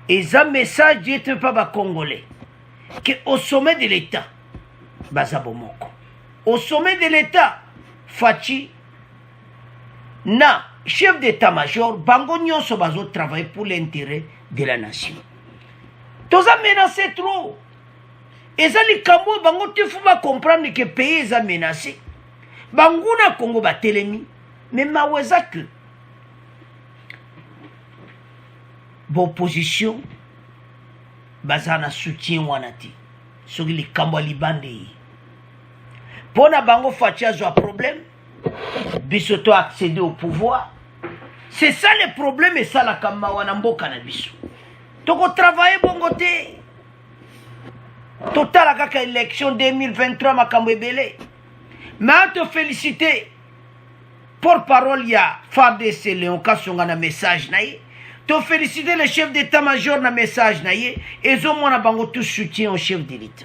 Et ça message dit pas ba congolais que au sommet de l'État, bazabomoko. Au sommet de l'État, fachi na chef d'état-major bango nyonso bazo travailler pour l'intérêt de la nation. Toza menacé trop. Et ça les kambo bango te faut pas comprendre que pays est menacé. Banguna Congo ba telemi mais maweza que l'opposition bazana soutien wanati sur les kambo libandé. Pona bango fatia zo problème bisoto accéder au pouvoir. C'est ça le problème et ça la kamba wana mboka na biso. Toko travailler bongote. Total kaka élection 2023 makambo ebele. Mais te féliciter porte-parole ya FARDC Léon Kasonga na message na ye. Te féliciter le chef d'état-major na message na ye et zo mona bango tout soutien au chef de l'État.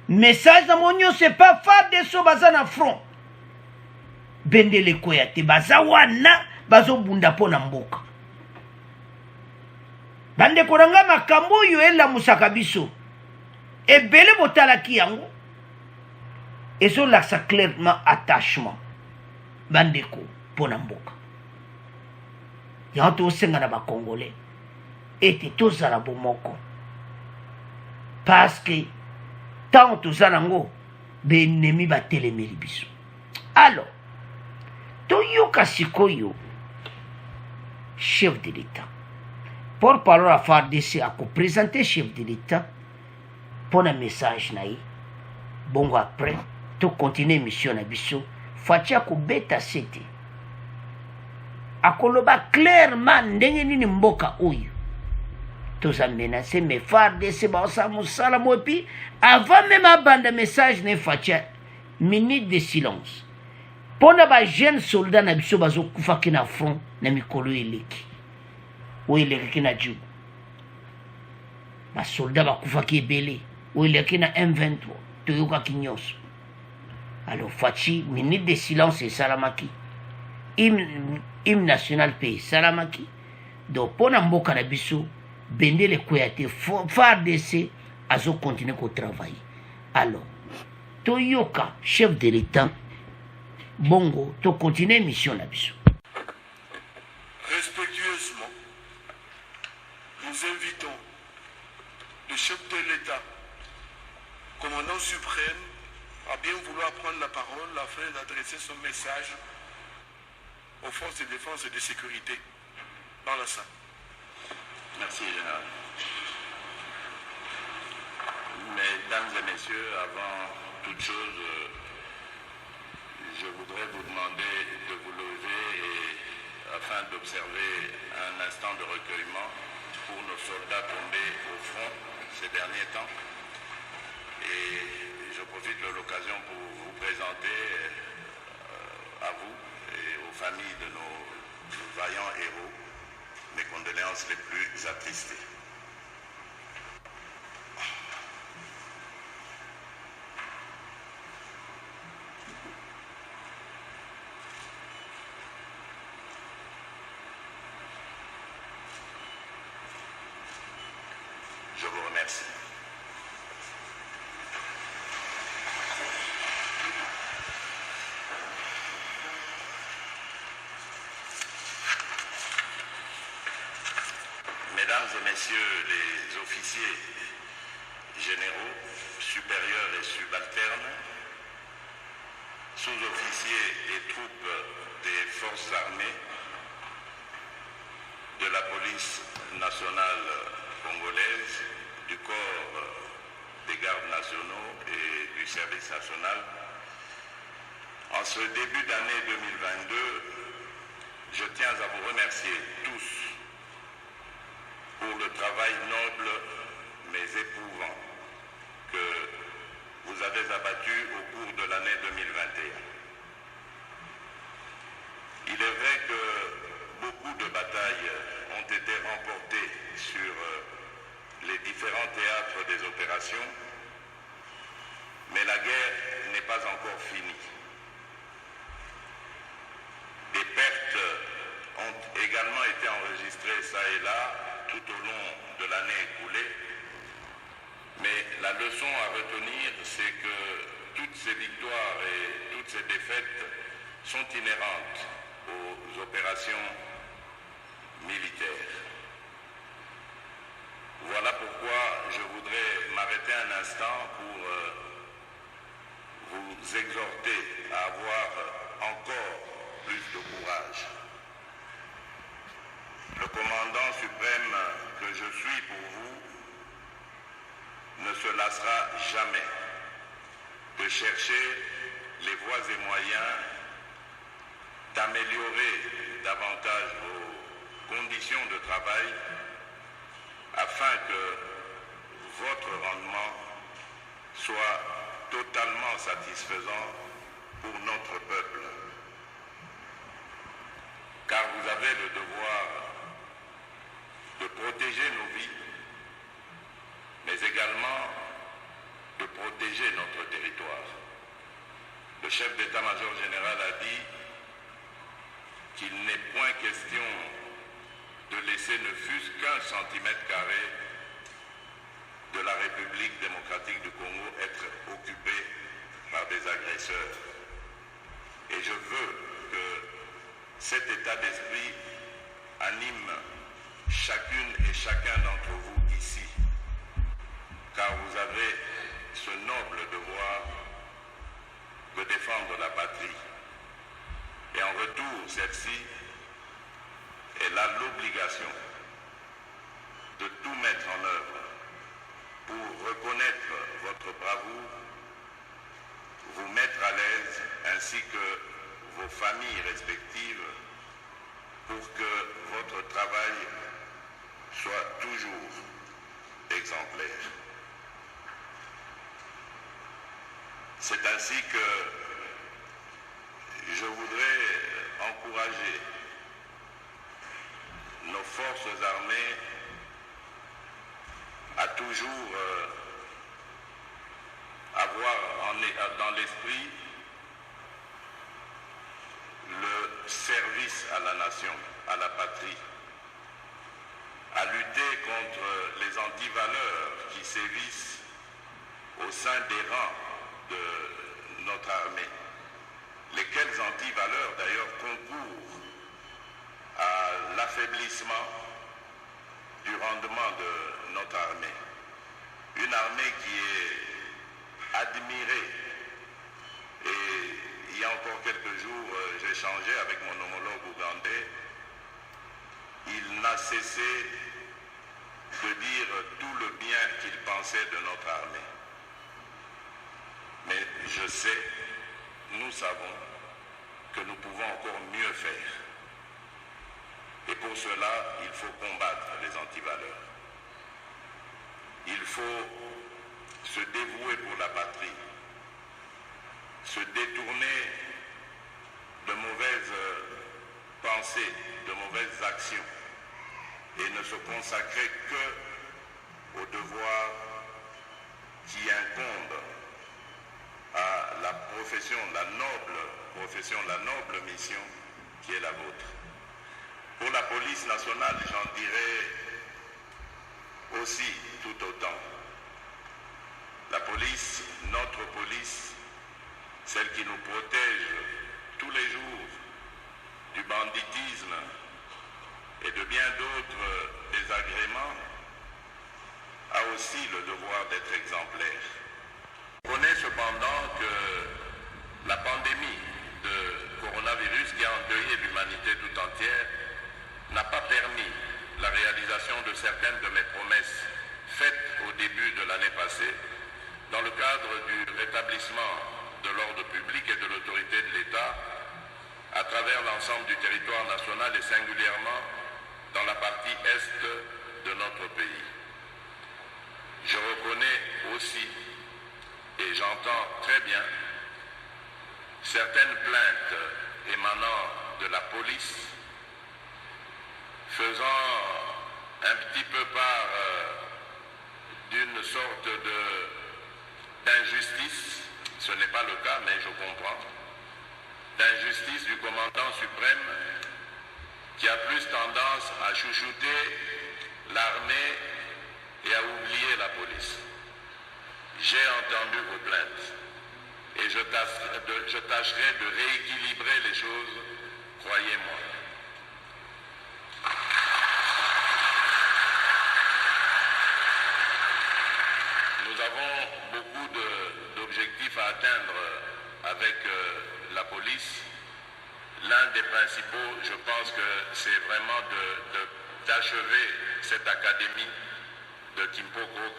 Message na monyo c'est pas FARDC baza na front. Bendele koya te baza wana bazo bunda pona mboka. Bande koranga makambo yo ela musaka biso. Ebele botalaki yango. Et so là ça clairement attachement. Bandeko pona mboka. Yanto senga na ba congolais. Et tous à la bomoko. Parce que tant tous à nango be ennemi ba telemeli biso. Alors Toyoka Sikoyo, chef de l'État. Pour parler à FARDC, à présenter chef de l'État, pour un message naï. Bon après, tout continuer mission na biso, fatia ko beta sete. Akoloba clairement ndenge nini mboka oyo. Tous a menacé mais FARDC ba sa musala mo pi avant même abanda message ne fatia minute de silence. Pona ba jeune soldat na biso bazo kufa kina front na mikolo eleki. O eleki na dju. Ba soldat ba kufa ki ebele. O eleki na M23 toyoka kinyoso. Alors fachi minute de silence et salamaki. Hymne national pays salamaki. donc mpona mboka na biso bendele kwea te FARDC azo continuer kotravailler. Alors toyoka chef de l'état bongo to continuer mission na biso. Respectueusement, nous invitons le chef de l'État, commandant suprême, à bien vouloir prendre la parole afin d'adresser son message aux forces de défense et de sécurité dans la salle. Merci, Général. Mesdames et messieurs, avant toute chose, je voudrais vous demander de vous lever afin d'observer un instant de recueillement pour nos soldats tombés au front ces derniers temps. Et je profite de l'occasion pour vous présenter à vous et aux familles de nos vaillants héros mes condoléances les plus attristées. Je vous remercie. Mesdames et messieurs les officiers généraux, supérieurs et subalternes, sous-officiers et troupes des forces armées, de la police nationale congolaise, du corps des gardes nationaux et du service national. En ce début d'année 2022, je tiens à vous remercier tous pour le travail noble mais éprouvant que vous avez abattu au cours de l'année 2021. Il est vrai que beaucoup de batailles ont été remportées sur les différents théâtres des opérations, mais la guerre n'est pas encore finie. Des pertes ont également été enregistrées ça et là tout au long de l'année écoulée, mais la leçon à retenir, c'est que toutes ces victoires et toutes ces défaites sont inhérentes aux opérations militaires. Voilà pourquoi je voudrais m'arrêter un instant pour vous exhorter à avoir encore plus de courage. Le commandant suprême que je suis pour vous ne se lassera jamais de chercher les voies et moyens d'améliorer davantage vos conditions de travail afin que votre rendement soit totalement satisfaisant pour notre peuple. Car vous avez le devoir de protéger nos vies, mais également de protéger notre territoire. Le chef d'état-major général a dit qu'il n'est point question de laisser ne fût-ce qu'un centimètre carré de la République démocratique du Congo être occupé par des agresseurs. Et je veux que cet état d'esprit anime chacune et chacun d'entre vous ici, car vous avez ce noble devoir de défendre la patrie. Et en retour, celle-ci, elle a l'obligation de tout mettre en œuvre pour reconnaître votre bravoure, vous mettre à l'aise, ainsi que vos familles respectives, pour que votre travail soit toujours exemplaire. C'est ainsi que je voudrais encourager nos forces armées à toujours avoir dans l'esprit le service à la nation, à la patrie, à lutter contre les antivaleurs qui sévissent au sein des rangs de notre armée, lesquelles antivaleurs d'ailleurs concourent à l'affaiblissement du rendement de notre armée. Une armée qui est admirée. Et il y a encore quelques jours, j'ai échangé avec mon homologue ougandais. Il n'a cessé de dire tout le bien qu'il pensait de notre armée. Mais je sais, nous savons que nous pouvons encore mieux faire. Et pour cela, il faut combattre les antivaleurs. Il faut se dévouer pour la patrie, se détourner de mauvaises pensées, de mauvaises actions, et ne se consacrer que au devoir qui incombe à la profession, la noble profession, la noble mission qui est la vôtre. Pour la police nationale, j'en dirais aussi tout autant. La police, notre police, celle qui nous protège tous les jours du banditisme et de bien d'autres désagréments, a aussi le devoir d'être exemplaire. On connaît cependant que la pandémie de coronavirus qui a endeuillé l'humanité tout entière n'a pas permis la réalisation de certaines de mes promesses faites au début de l'année passée dans le cadre du rétablissement de l'ordre public et de l'autorité de l'État à travers l'ensemble du territoire national et singulièrement dans la partie est de notre pays. Je reconnais aussi, et j'entends très bien, certaines plaintes émanant de la police faisant un petit peu part d'une sorte d'injustice, ce n'est pas le cas mais je comprends, d'injustice du commandant suprême qui a plus tendance à chouchouter l'armée et à oublier la police. J'ai entendu vos plaintes et je tâcherai de rééquilibrer les choses, croyez-moi. Nous avons beaucoup d'objectifs à atteindre avec la police. L'un des principaux, je pense que c'est vraiment d'achever cette académie de Kimpoko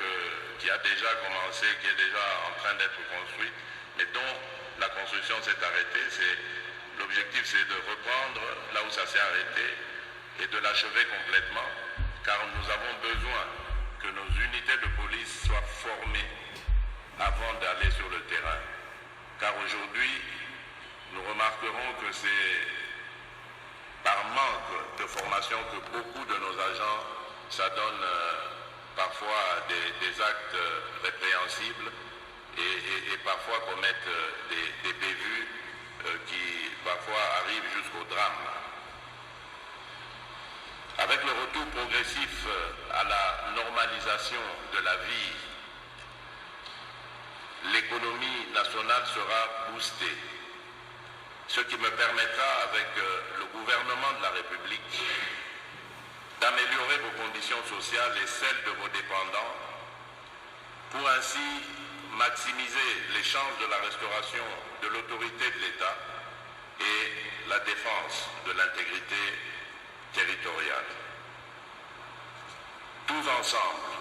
qui a déjà commencé, qui est déjà en train d'être construite, mais dont la construction s'est arrêtée. L'objectif, c'est de reprendre là où ça s'est arrêté et de l'achever complètement, car nous avons besoin que nos unités de police soient formées avant d'aller sur le terrain. Car aujourd'hui, nous remarquerons que c'est par manque de formation que beaucoup de nos agents s'adonnent parfois des actes répréhensibles et parfois commettent des bévues qui parfois arrivent jusqu'au drame. Avec le retour progressif à la normalisation de la vie, l'économie nationale sera boostée, ce qui me permettra, avec le gouvernement de la République, d'améliorer vos conditions sociales et celles de vos dépendants, pour ainsi maximiser les chances de la restauration de l'autorité de l'État et la défense de l'intégrité territoriale. Tous ensemble,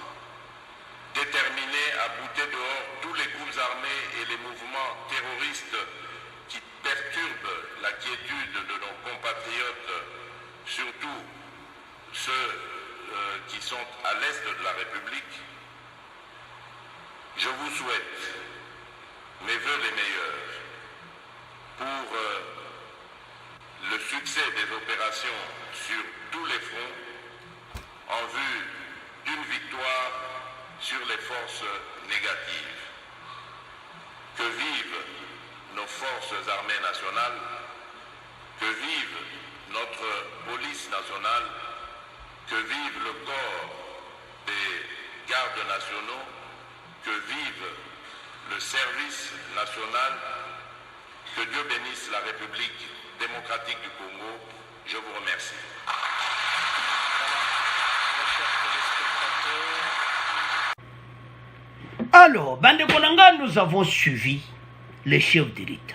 déterminés à bouter dehors tous les groupes armés et les mouvements terroristes qui perturbent la quiétude de nos compatriotes, surtout ceux qui sont à l'est de la République, je vous souhaite mes vœux les meilleurs pour le succès des opérations sur tous les fronts en vue d'une victoire sur les forces négatives. Que vivent nos forces armées nationales, que vive notre police nationale, que vive le corps des gardes nationaux, que vive le service national, que Dieu bénisse la République démocratique du Congo. Je vous remercie. Alors, Bandeko Nanga, nous avons suivi le chef de l'État.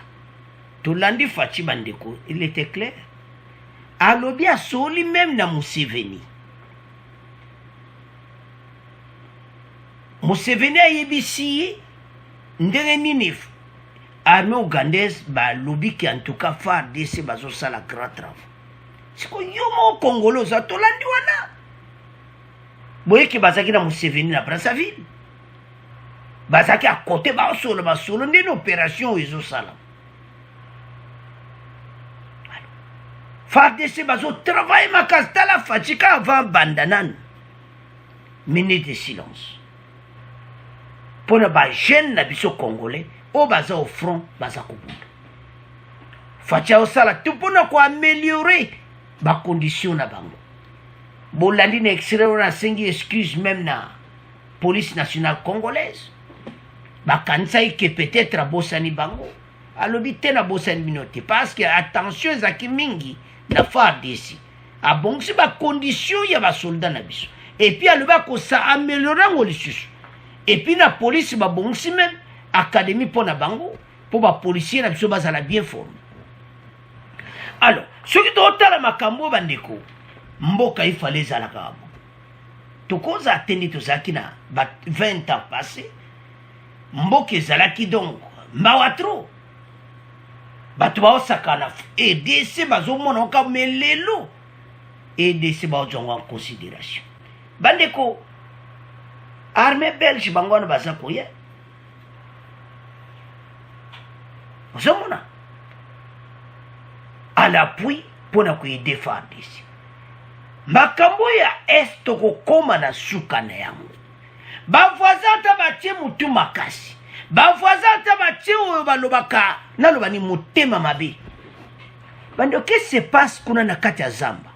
Tolandi Fachi Bandeko, il était clair. Alobi a soli même na Museveni. Museveni a yebisi ndenge nini armée ougandaise ba lobi qui en tout cas phare de ces bazo sala grand travail. C'est que yomo congolais za tolandi wana. Boye ki bazaki na Museveni na Brazzaville. Bazaki à côté ba solo ndene opération ezo sala. Phare de ces bazo travail makastala fatika avant bandanan. Minute de silence. Pour ne pas gêner na biso congolais, au baza au front, baza kubunda. Fatia au sala, tout pour ne quoi améliorer ba condition na bango. Bolandi na extrait on a cinq excuses même na police nationale congolaise. Ba kansa que peut-être a bosani bango. Alobi te na bosani minote parce que attention zaki mingi na phare d'ici. A bon si ba condition ya ba soldat na biso. Et puis alobi ko ça améliorer ngoli susu. Et puis la police ba bonsi même académie pour na bango pour ba policier na biso bazala bien formé. Alors, ce qui doit être makambo bandeko mboka il fallait zala kabo. To koza attendi to zakina ba 20 ans passé mboka zalaki donc mbawatro batu ba osakana et DC bazo mona ka melelo et DC ba zonga en considération. Bandeko armée belge bangwana baza koye. Ozomona. À l'appui pour na koye défendre ici. Makambo ya est ko koma na suka na yango. Ba voisin ta batie mutu makasi. Ba voisin ta batie oyo balobaka na lobani mutema mabe. Bando qu'est-ce qui se passe kuna na kati ya zamba?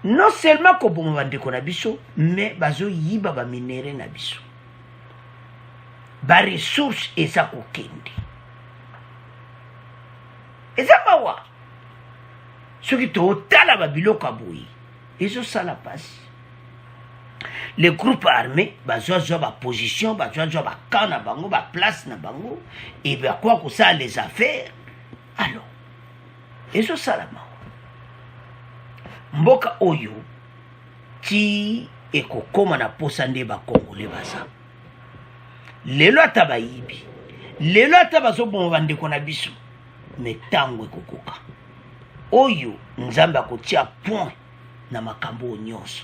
Non seulement ko bomo bandeko na biso, mais bazo yiba ba minere na biso. Ba ressources eza ko kende. Eza mawa. Soki to tala ba biloko aboyi. Ezo sala passe. Les groupes armés, bazo ba position, bazo ba camp na bango, ba place na bango, et ba quoi que ça les affaires. Alors, ezo sala mawa. Mboka oyo ti ekokoma na posa nde bakongole baza lelo ata bayibi lelo ata bazoboma bandeko na biso me ntango ekokoka oyo nzambe akotia point na makambo nyonso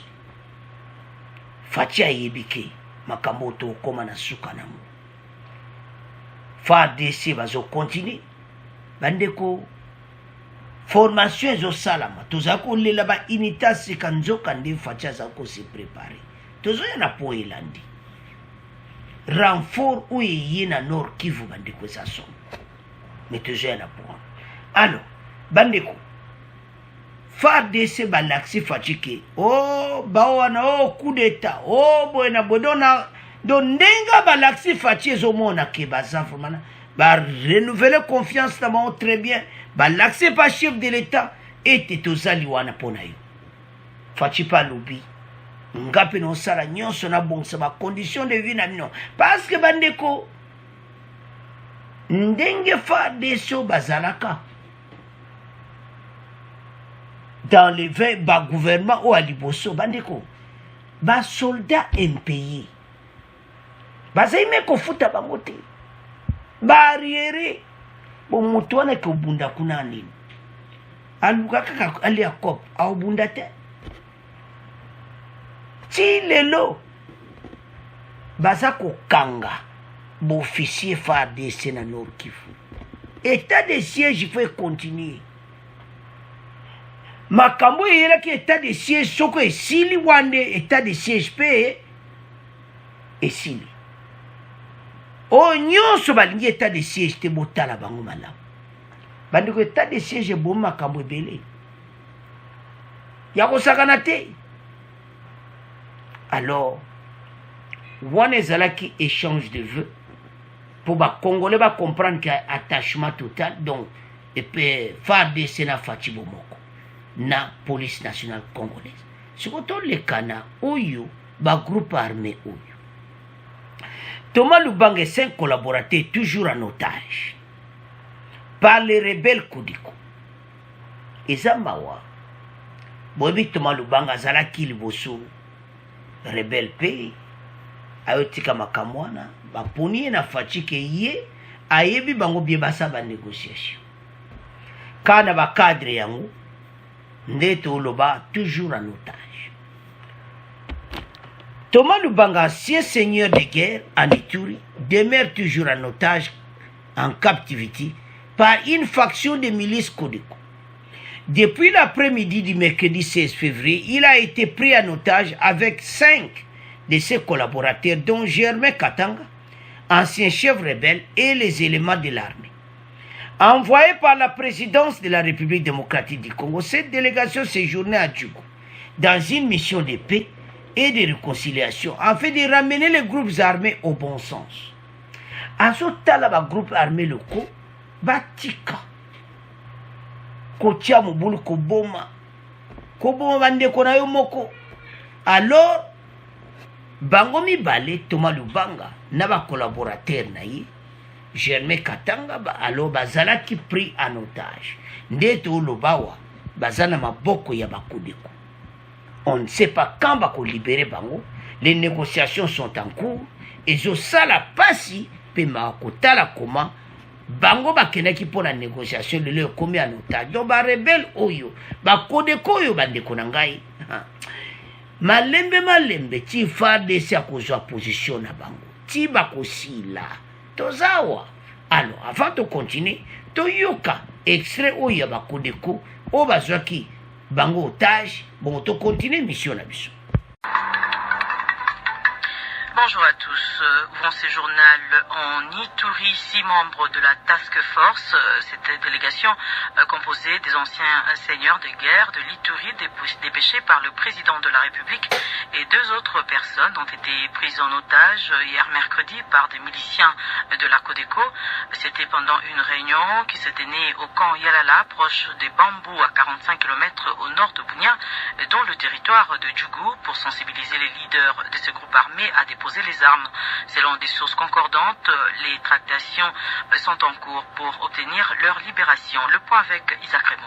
fatia ayebi ke makambo tokoma na suka nango FARDC bazokontinue bandeko formation ezo salama toza kolela ba unité sika nzoka nde fatia za ko se préparer tozo yana po elandi renfort ou yina Nord Kivu bandeko za son mais tozo yana po alors bandeko FARDC balaxi fatike oh bawana oh coup d'état oh boena bodona don ndenga balaxi fatie ezo mona ke baza formana ba renouveler confiance dans très bien ba l'accès pas chef de l'état et tozali wana pona yo fachi pa lobi ngape no sala nyonso na bonsa ba condition de vie na mino parce que bandeko ndenge FARDC bazalaka dans les 20 ba gouvernement ou aliboso bandeko ba soldat impayé bazaime ko futa bango te barriere bon moto wana ke obunda kuna nini aluka kaka ali akop a obunda te ti lelo baza kokanga bo-officier FARDC na Nord Kivu état de siège il faut continuer makambo eyelaki état de siège soko esili wande état de siège pe esili o nyonso balingi état de siège te botala bango malamu bandeko état de siège ebomi makambo ebele ya kosakana te. Alors wana ezalaki échange de vœux pour Congolais comprendre qu'il y a attachement total. Donc et puis FARDC na fati bomoko na police nationale congolaise. Surtout les Kana oyo groupe armé oyo. Thomas Lubanga et 5 collaborateurs toujours en otage par les rebelles Kodeko. Ezamawa bobi Thomas Lubanga zalaki liboso rebelle pe ayotika makamwana baponi na fati ke ye ayebi bango bie basa ba négociation. Kana ba cadre yango ndete oloba toujours en otage. Thomas Lubanga, ancien seigneur de guerre en Ituri, demeure toujours en otage, en captivité, par une faction de milices Kodeko. Depuis l'après-midi du mercredi 16 février, il a été pris en otage avec 5 de ses collaborateurs, dont Germain Katanga, ancien chef rebelle, et les éléments de l'armée. Envoyée par la présidence de la République démocratique du Congo, cette délégation séjournait à Djougou, dans une mission de paix et de réconciliation, afin de ramener les groupes armés au bon sens. En ce temps-là, les groupes armés locaux, Batika, Kotia Mobulu Koboma, Bande Konayo Moko. Alors, Bangomi Bale, Thomas Lubanga, n'a collaborateur naïe, Germain Katanga, alors Bazala qui pris en otage. Ndeto Lobawa, Bazana Maboko Yabakodeko. On ne sait pas quand va libérer Bango. Les négociations sont en cours. Et je sais la passi, pema kotala comment Bango ba kenaki pour la négociation de leur commis en otage. Donc ba rebelle oyo, ba Kodeko yo bande konangai. Malembe ti FARDC a kozwa position na Bango. Ti ba kosila. Tozawa. Alors avant de continuer, toyoka extrait oyo ba Kodeko o bazwaki Bango otage, bon, on continue mission la mission. Bonjour à tous. Ouvrons ce journal en Ituri. 6 membres de la Task Force, cette délégation composée des anciens seigneurs de guerre de l'Ituri dépêchés par le président de la République et 2 autres personnes ont été prises en otage hier mercredi par des miliciens de la Codeco. C'était pendant une réunion qui s'est tenue au camp Yalala, proche des Bambous à 45 km au nord de Bunia, dont le territoire de Djougou, pour sensibiliser les leaders de ce groupe armé à déposer les armes. Selon des sources concordantes, les tractations sont en cours pour obtenir leur libération. Le point avec Isaac Raymond.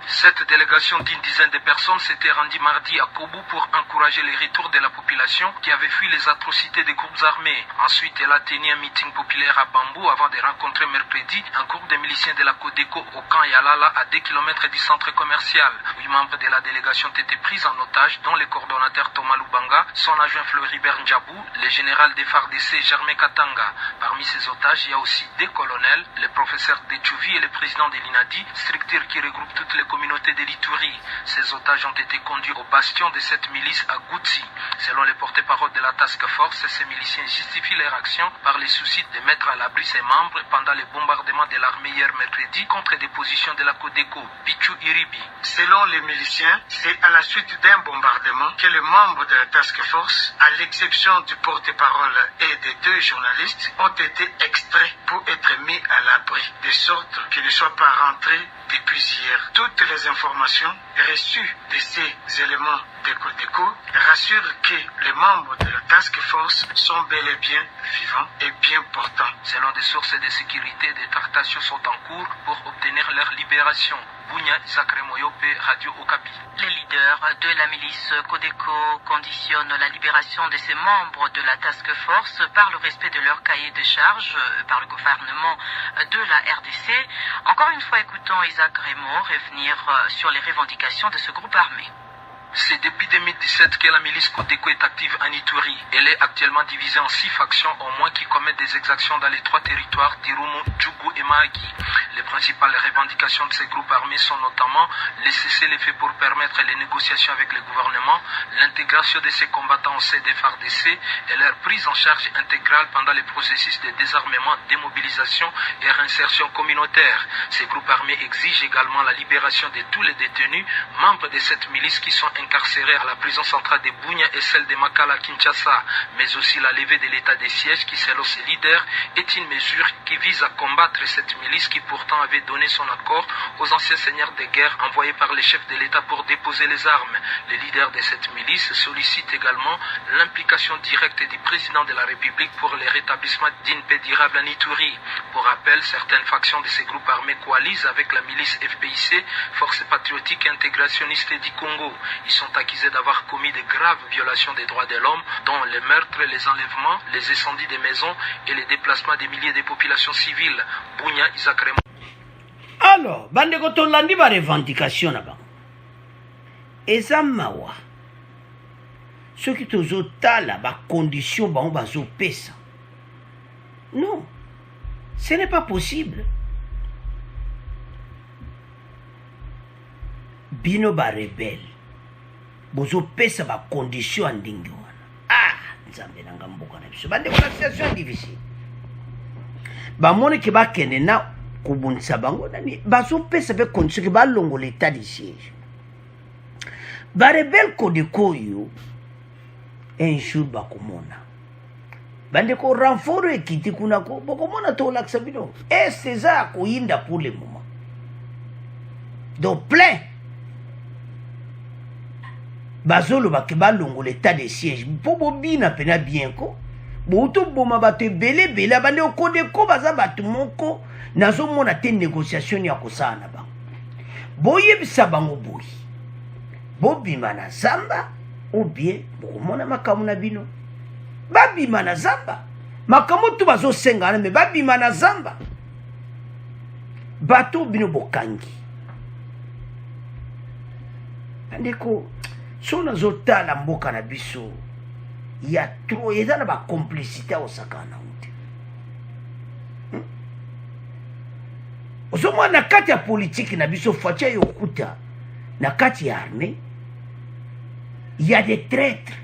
Cette délégation d'une dizaine de personnes s'était rendue mardi à Kobu pour encourager le retour de la population qui avait fui les atrocités des groupes armés. Ensuite, elle a tenu un meeting populaire à Bambou avant de rencontrer mercredi un groupe de miliciens de la Codeco au camp Yalala à 2 km du centre commercial. 8 membres de la délégation ont été pris en otage, dont le coordonnateur Thomas Lubanga, son adjoint Floribert Ndjabou, le général des FARDC Germain Katanga. Parmi ces otages, il y a aussi 2 colonels, le professeur Detchouvi et le président de l'INADI, structure qui regroupe toutes les communauté de l'Ituri. Ces otages ont été conduits au bastion de cette milice à Goutsi. Selon les porte-parole de la Task Force, ces miliciens justifient leur action par le souci de mettre à l'abri ses membres pendant les bombardements de l'armée hier mercredi contre des positions de la Codeco, Pichou Iribi. Selon les miliciens, c'est à la suite d'un bombardement que les membres de la Task Force, à l'exception du porte-parole et des 2 journalistes, ont été extraits pour être mis à l'abri, de sorte qu'ils ne soient pas rentrés depuis hier. Toutes les informations reçues de ces éléments de Codeco rassurent que les membres de la Task Force sont bel et bien vivants et bien portants. Selon des sources de sécurité, des tractations sont en cours pour obtenir leur libération. Bunya Isakre Moyope, Radio Okapi. Les leaders de la milice Codeco conditionnent la libération de ces membres de la Task Force par le respect de leur cahier de charge par le gouvernement de la RDC. Encore une fois, écoutons Isaac Raymond revenir sur les revendications de ce groupe armé. C'est depuis 2017 que la milice Codeco est active en Ituri. Elle est actuellement divisée en 6 factions au moins qui commettent des exactions dans les 3 territoires d'Irumu, Djougou et Mahagi. Les principales revendications de ces groupes armés sont notamment les cessez-le-feu pour permettre les négociations avec le gouvernement, l'intégration de ces combattants au CDFARDC et leur prise en charge intégrale pendant les processus de désarmement, démobilisation et réinsertion communautaire. Ces groupes armés exigent également la libération de tous les détenus, membres de cette milice qui sont incarcérés à la prison centrale de Bunia et celle de Makala Kinshasa, mais aussi la levée de l'état de siège qui, selon ses leaders, est une mesure qui vise à combattre cette milice qui pourtant avait donné son accord aux anciens seigneurs de guerre envoyés par les chefs de l'État pour déposer les armes. Les leaders de cette milice sollicitent également l'implication directe du président de la République pour le rétablissement d'une paix durable en Ituri. Pour rappel, certaines factions de ces groupes armés coalisent avec la milice FPIC, Force patriotique et intégrationniste du Congo. Ils sont accusés d'avoir commis de graves violations des droits de l'homme, dont les meurtres, les enlèvements, les incendies des maisons et les déplacements des milliers de populations civiles. Bunya, Isaac Raymond. Alors, bandeko tolandi ba revendication na bango. Eza mawa. Soki tozotala ba condition bango bazopesa. Non. Ce n'est pas possible. Bino ba rebelle. Bozo pesa ba condition andingi wana. Ah, nzambe nanga mboka na biso. Bande kona situation difficile. Ba mone ke ba kende na kubunisa bango nani bazo pesa be condition ke ba longo l'état de siège. Ba rebelle Codeco yo un jour ba komona. Bande ko renfort ekiti kuna ko bokomona to laksa bino. Et c'est ça ko yinda pour le moment. Donc plein bazolo bake balongo l'état de siège po bobina pena bien ko boto boma bato ebele bele bande Codeco baza bato moko nazomona te négociation ya kosala na bango boyebisa bango boyi bobima na zamba ou bien bokomona makamu na bino babima na zamba makamu tu bazosengana me babima na zamba bato bino bokangi bandeko so nazotala mboka na biso ya trop eza na bacomplicité osakana ute ozomona na kati ya politiki na biso fatia yokuta na kati ya armée ya des traîtres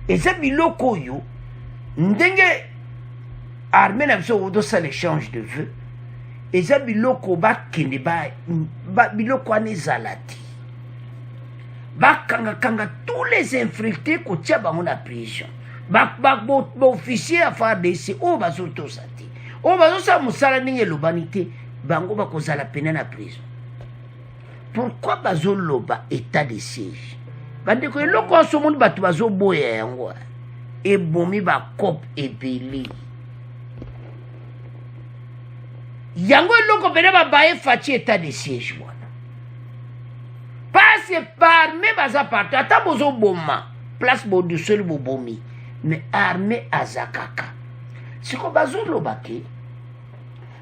eza biloko oyo ndenge armée na biso odosala échange de vœux eza biloko bakende biloko wana ezala te bakanga tous les infiltrés kotia bango na prison baofficier ya FARDC oyo bazotosa te oyo bazosala mosala ndenge elobani te bango bakozala pene na prison. Pourquoi bazoloba état de siège bandeko eloko asomoni bato bazoboya yango ebomi bakope ebele yango eloko pene babaye faci état de siège wana parce que armée baza partout ata bozoboma place bodusoli bobomi mais armée azakaka siko bazoloba ke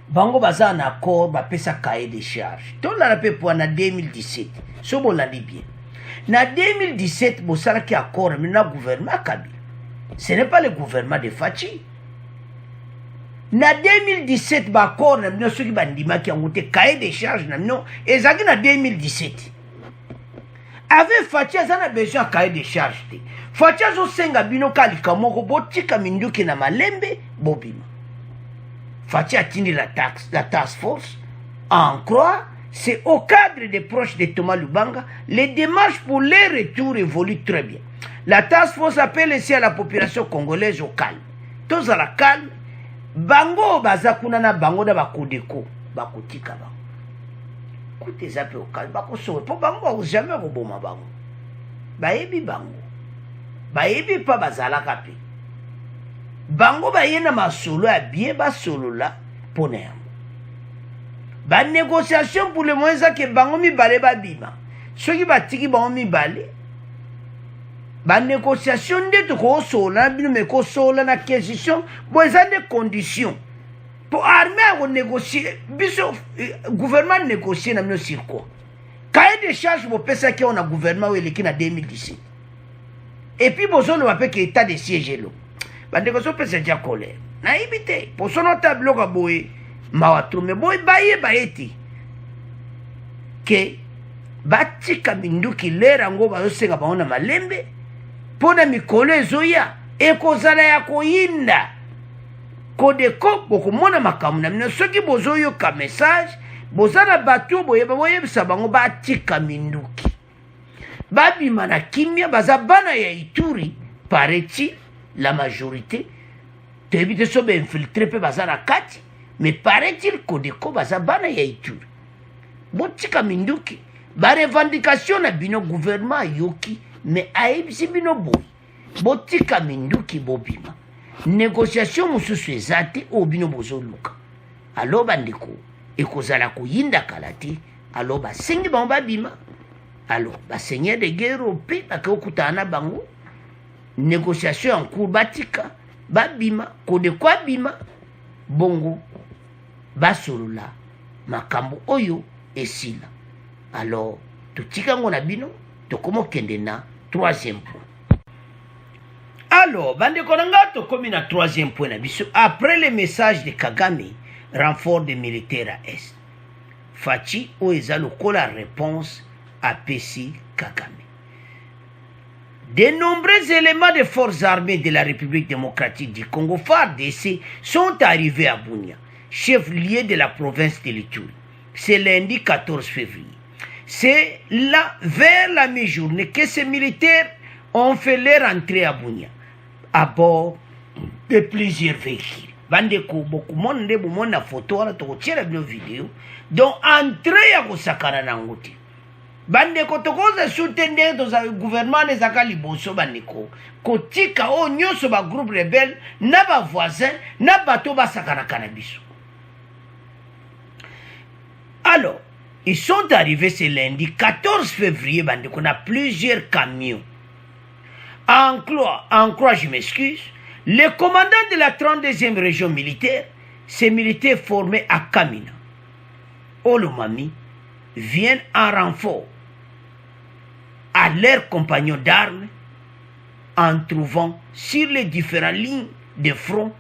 bango baza en accord bapesa cahier de charge tolala mpe po na 2017 so bolandi bien na 2017 bosalaki accord na gouvernement Kabila ce n'est pas le gouvernement de Fachi na 2017 baaccord na bino soki bandimaki yango te cahier de charge na bino ezalaki na 2017 avec Fachi aza na besoin ya cahier de charge te Fachi azosenga bino kalika moko botika minduki na malembe bobima Fachi atindi la task force en croire c'est au cadre des proches de Thomas Lubanga les démarches pour les retours évoluent très bien. La task force appelle ici à la population congolaise au calme. Tous à la calme bango bazakuna na bango da bakodeko bakotika bango koute zape au calme bakosowe po bango jamais koboma bango bayebi bango bayebi pa bazalaka pe bango bayena masolo ya bien basolola pona yango ba négociation pour le moins ça que bango mibale babima soki batiki bango mibale ba négociation nde to ko sola bino me ko sola na question bo eza des conditions pour armée à négocier biso gouvernement négocier na mino sur quoi cahier de charge bopesa ki on a gouvernement ou eleki na 2017 et puis bozolo bape ke état de siège lo bandeko so pesa dia colère na ibite posono tablo ka boye mawatru me boye baye baeti ke batika minduki lera ngo bazosenga baona malembe pona mikolo ezoya ekozala ya koyinda kodeko bokomona makambo na mino soki bozoyoka message bozala bato boyebisa bango batika minduki babima na kimia baza bana ya Ituri paraît-il la majorité toyebi te so bainfiltre mpe baza na kati mais paraît-il kodeko baza bana ya Ituri botika minduki barevendication na bino gouvernement ayoki mais ayebisi bino boye botika minduki bobima négociation mosusu eza te oyo bino bozoluka alo bandeko ekozala koyinda kala te alo basengi bango babima alo baseigneur de guerre mpe bakokutana na bango négociation en cours batika babima kodeko abima bongo basolola makambo oyo esila alors totika ngo na bino tokoma okende na troisième point. Alors bandeko na nga tokomi na troisième point na biso après le message de Kagame renfort des militaires à est Fachi oyo eza lokola réponse à PC Kagame. De nombreux éléments des forces armées de la République démocratique du Congo, FARDC, sont arrivés à Bunia, chef-lieu de la province de l'Ituri. C'est lundi 14 février. C'est là, vers la mi-journée, que ces militaires ont fait leur entrée à Bunia, à bord de plusieurs véhicules. Bandeko, beaucoup de monde a na photo, on a une vidéo, donc entrée à Osakana Nangote. Bandeko tokoza soutenir dans le gouvernement des Akaliboso bandeko kotika o nyoso ba groupe rebelle na ba voisin na bato ba sakana cannabis. Alors, ils sont arrivés ce lundi 14 février bandeko na plusieurs camions. En croix, je m'excuse, le commandant de la 32e région militaire, ces militaires formés à Kamina, Olomami, viennent en renfort à leurs compagnons d'armes en trouvant sur les différentes lignes de front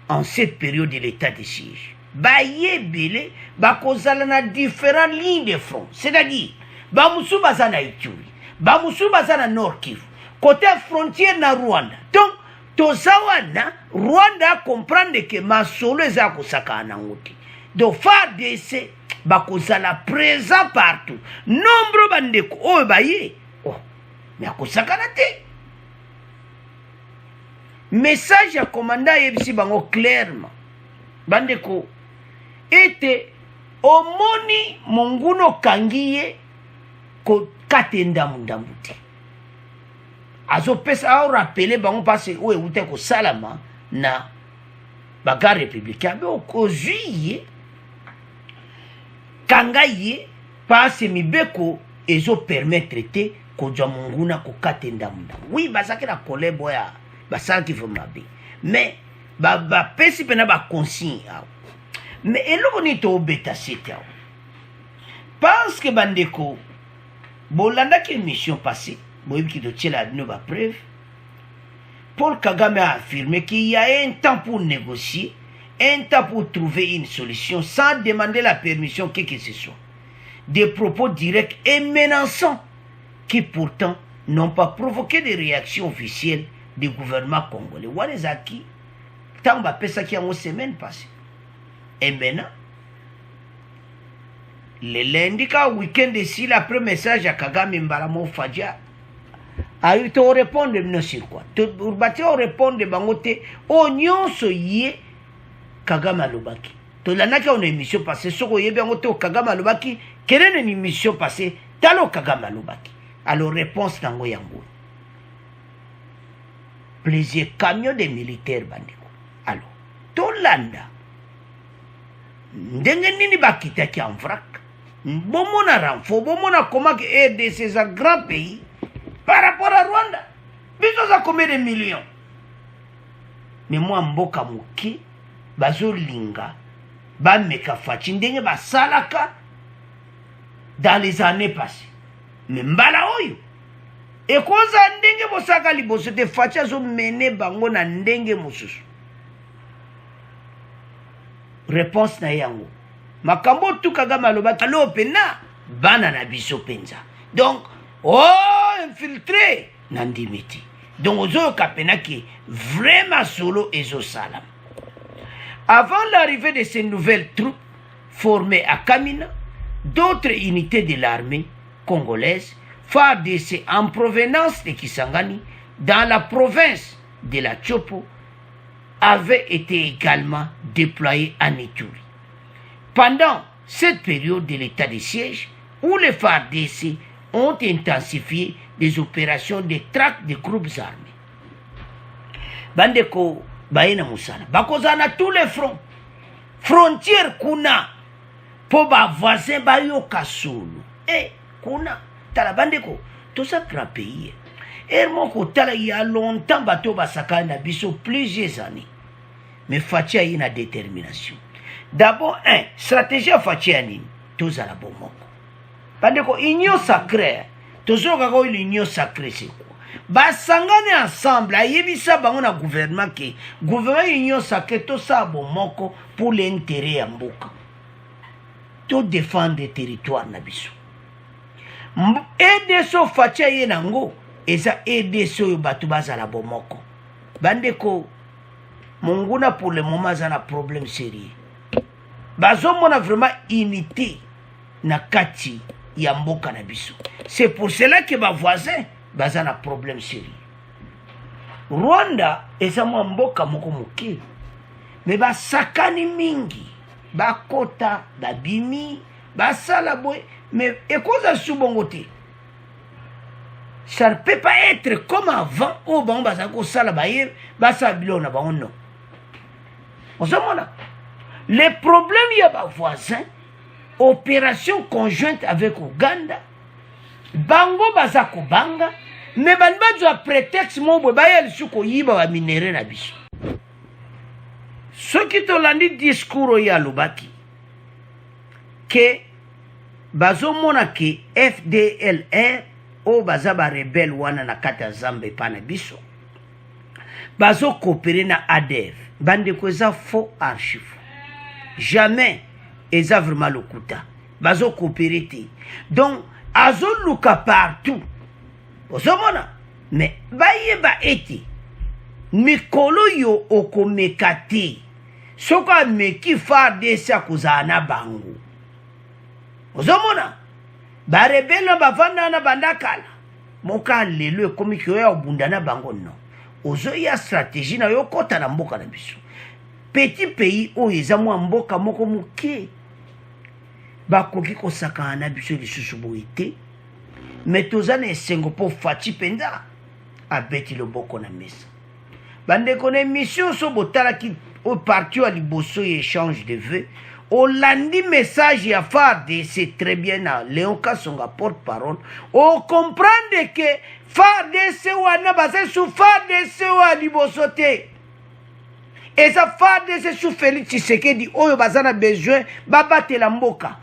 en cette période de l'état de siège. Bayebele bakozala na différentes lignes de front, c'est-à-dire bamusu baza na Ituri, bamusu baza na Nord Kivu, côté frontière na Rwanda. Donc tozawana Rwanda comprendre que masolo eza kosaka na ngoti. Donc FARDC bakozala présent partout. Nombre bandeko oyo baye mais akosakana te. Message ya commandant yebisi bango clairement bandeko ete omoni monguno kangiye ko katenda mundambu te azopesa au rappeler bango parce oyo ute ko salama na bagarre républicain be okozuye kangaye passe mibeko ezo permettre te kodja munguna ko katenda mundambu. Oui basaki na colère boya basaki fo mabe mais ba pesi pena ba consigne awo mais eloko ni to beta sete awo parce que bandeko bolanda ki mission passée boyebi ki to tchela no ba preuve. Paul Kagame a affirmé qu'il y a un temps pour négocier, un temps pour trouver une solution sans demander la permission que ce soit. Des propos directs et menaçants qui pourtant n'ont pas provoqué des réactions officielles du gouvernement congolais. Wanezaki, tant que ça qui a une semaine passée. Et maintenant, le lundi, quand week-end ici, après message à Kagame Mbalamo Fadja, a eu te répondre non sur quoi. Urbati o répondre bangote o nyonso yé Kagame alobaki. To lanaki on émission passée soko yé bangote o Kagame alobaki, quelle est une émission passée talo Kagame alobaki. Alors réponse tango yango. Plusieurs camions de militaires bandeko. Alors, to landa. Ndenge nini bakita ki en vrac. Bomona renfort, bomona comment que RDC c'est un grand pays. Par rapport à Rwanda, biso a combien de millions? Mais moi, mboka moki, bazo linga, ba meka fachi, ndenge ba salaka dans les années passées. me mbala oyo ekoza ndenge bosaka liboso te faci azomene bango na ndenge mosusu. Réponse na yango makambo tukaka malobaki alo pena bana na biso penza. Donc infiltré na ndimi te. Donc ozoyoka pena ki vraiment solo ezosala. Avant l'arrivée de ces nouvelles troupes formées à Kamina, d'autres unités de l'armée congolaise, FARDC en provenance de Kisangani, dans la province de la Chopo, avaient été également déployées à Ituri. Pendant cette période de l'état de siège, où les FARDC ont intensifié les opérations de traque des groupes armés. Bandeko Baena Moussala, bakozana tous les fronts. Frontière kuna, po ba voisin bayo kasulu. Kuna, tala bandeko, tout ça grand pays. Moko tala il y a longtemps bato basaka na biso plusieurs années. Mais Fachi a une détermination. D'abord, stratégie Fachi a nini, tous à la bon moko. Bandeko, union sacrée, toujours quand l'union sacrée c'est quoi? Basangane ensemble, ayebisa bango na gouvernement ke gouvernement union sacrée tout ça bon moko pour l'intérêt ya mboka. Tout défendre le territoire na biso. Aider so facha ye nango, eza aider so yo batu bazala bon moko. Bandeko, monguna pour le moment za na problème sérieux. Bazo mona vraiment unité na kati ya mboka na biso. C'est pour cela que ba voisin baza na problème sérieux. Rwanda eza mwa mboka moko moke. Mais ba sakani mingi, ba kota, ba bimi, ba sala boy, mais ekoza subongote. Ça ne peut pas être comme avant où bon baza ko sala ba yeb, ba sa bilona ba on non. On se mona. Les problèmes ya ba voisin, opération conjointe avec Ouganda, bango baza ko banga, mais banbazo a prétexte mo bo bayel suko yiba wa minere na biso. Ce qui te l'a dit discours ya lobaki que bazo mona ke FDLR o baza ba rebelle wana na kata Zambe pana biso bazo coopérer na ADF bande ko za faux archive jamais eza vraiment lokuta bazo coopérer te donc azo luka partout ozomona mais bayeba eti mikolo yo okomekati soko ameki FARDC akuzana bango ozomona barebela bavanda na bandakala moka lelo ekomi kyo ya obundana bango non ozo ya stratégie na yo kota na mboka na biso petit pays oyo eza mwa mboka moko moke bakoki kosaka na biso lisusu boye te mais toza na esengo mpo Faci mpenza abeti loboko na mesa bandeko na émission so botalaki au parti à liboso échange de vœux olandi message ya FARDC c'est très bien na Léon Kasonga porte-parole on comprendre que FARDC wana baza sous FARDC wa liboso te et ça FARDC sous Félix Tshisekedi oyo baza na besoin babatela mboka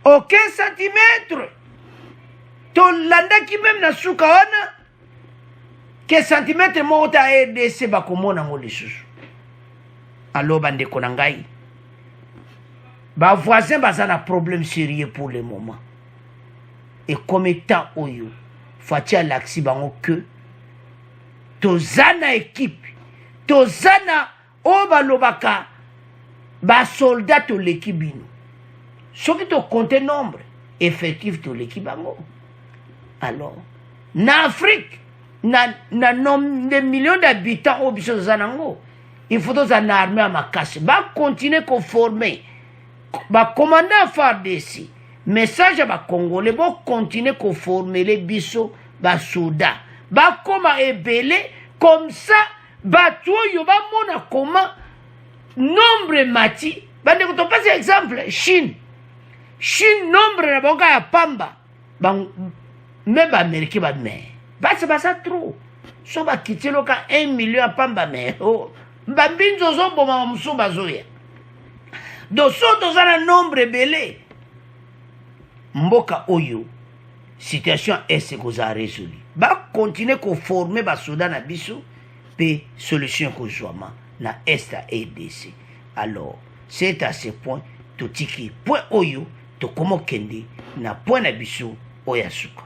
aucun centimètre tolandaki même na suka wana que centimètre moko ta RDC bakomona ngo lisusu alors bandeko na ngai ba voisin baza na problème sérieux pour le moment et comme étant oyo Faci alaksi bango que tozana équipe tozana o balobaka ba soldat to l'équipe bino soki to compter nombre effectif to l'équipe bango alors na Afrique na nombre de millions d'habitants au biso zanango il faut dans une armée à ma casse va continuer qu'on former va commander à FARDC message à ba congolais va continuer qu'on former les biso ba soda va comme ébélé comme ça ba toi yo ba mona comment nombre mati ba de ko passe exemple Chine nombre na boka ya pamba ba même américain ba mais ba ça trop so ba kitelo ka 1 million à pamba mais oh mbinzo zo boma muso bazoya do so tozana nombre belé mboka oyo situation est qu'on a résolu. Continuer à former les soldats na biso et solution qu'on joue na est à RDC. Alors, c'est à ce point tout tiki point oyo to komo kende na point na biso oyasuka.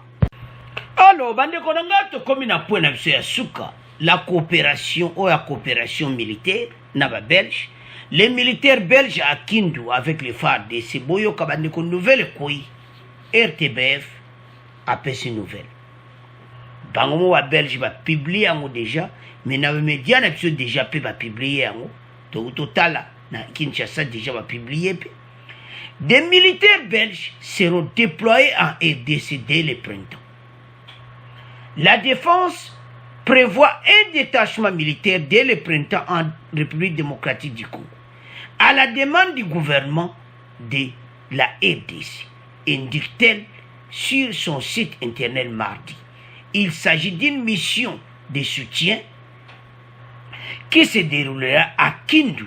Alors, bande konanga to komi na point na biso yasuka. La coopération ou la coopération militaire na ba belge. Les militaires belges à Kindu avec les FARDC boyo kabande ko nouvelle koi RTBF a fait une nouvelle. Bango wa belge va publier en déjà mais na média na biso déjà peut va publier en to total na Kinshasa déjà va publier. Des militaires belges seront déployés en RDC dès le printemps. La défense prévoit un détachement militaire dès le printemps en République démocratique du Congo, à la demande du gouvernement de la RDC, indique-t-elle sur son site internet mardi. Il s'agit d'une mission de soutien qui se déroulera à Kindu,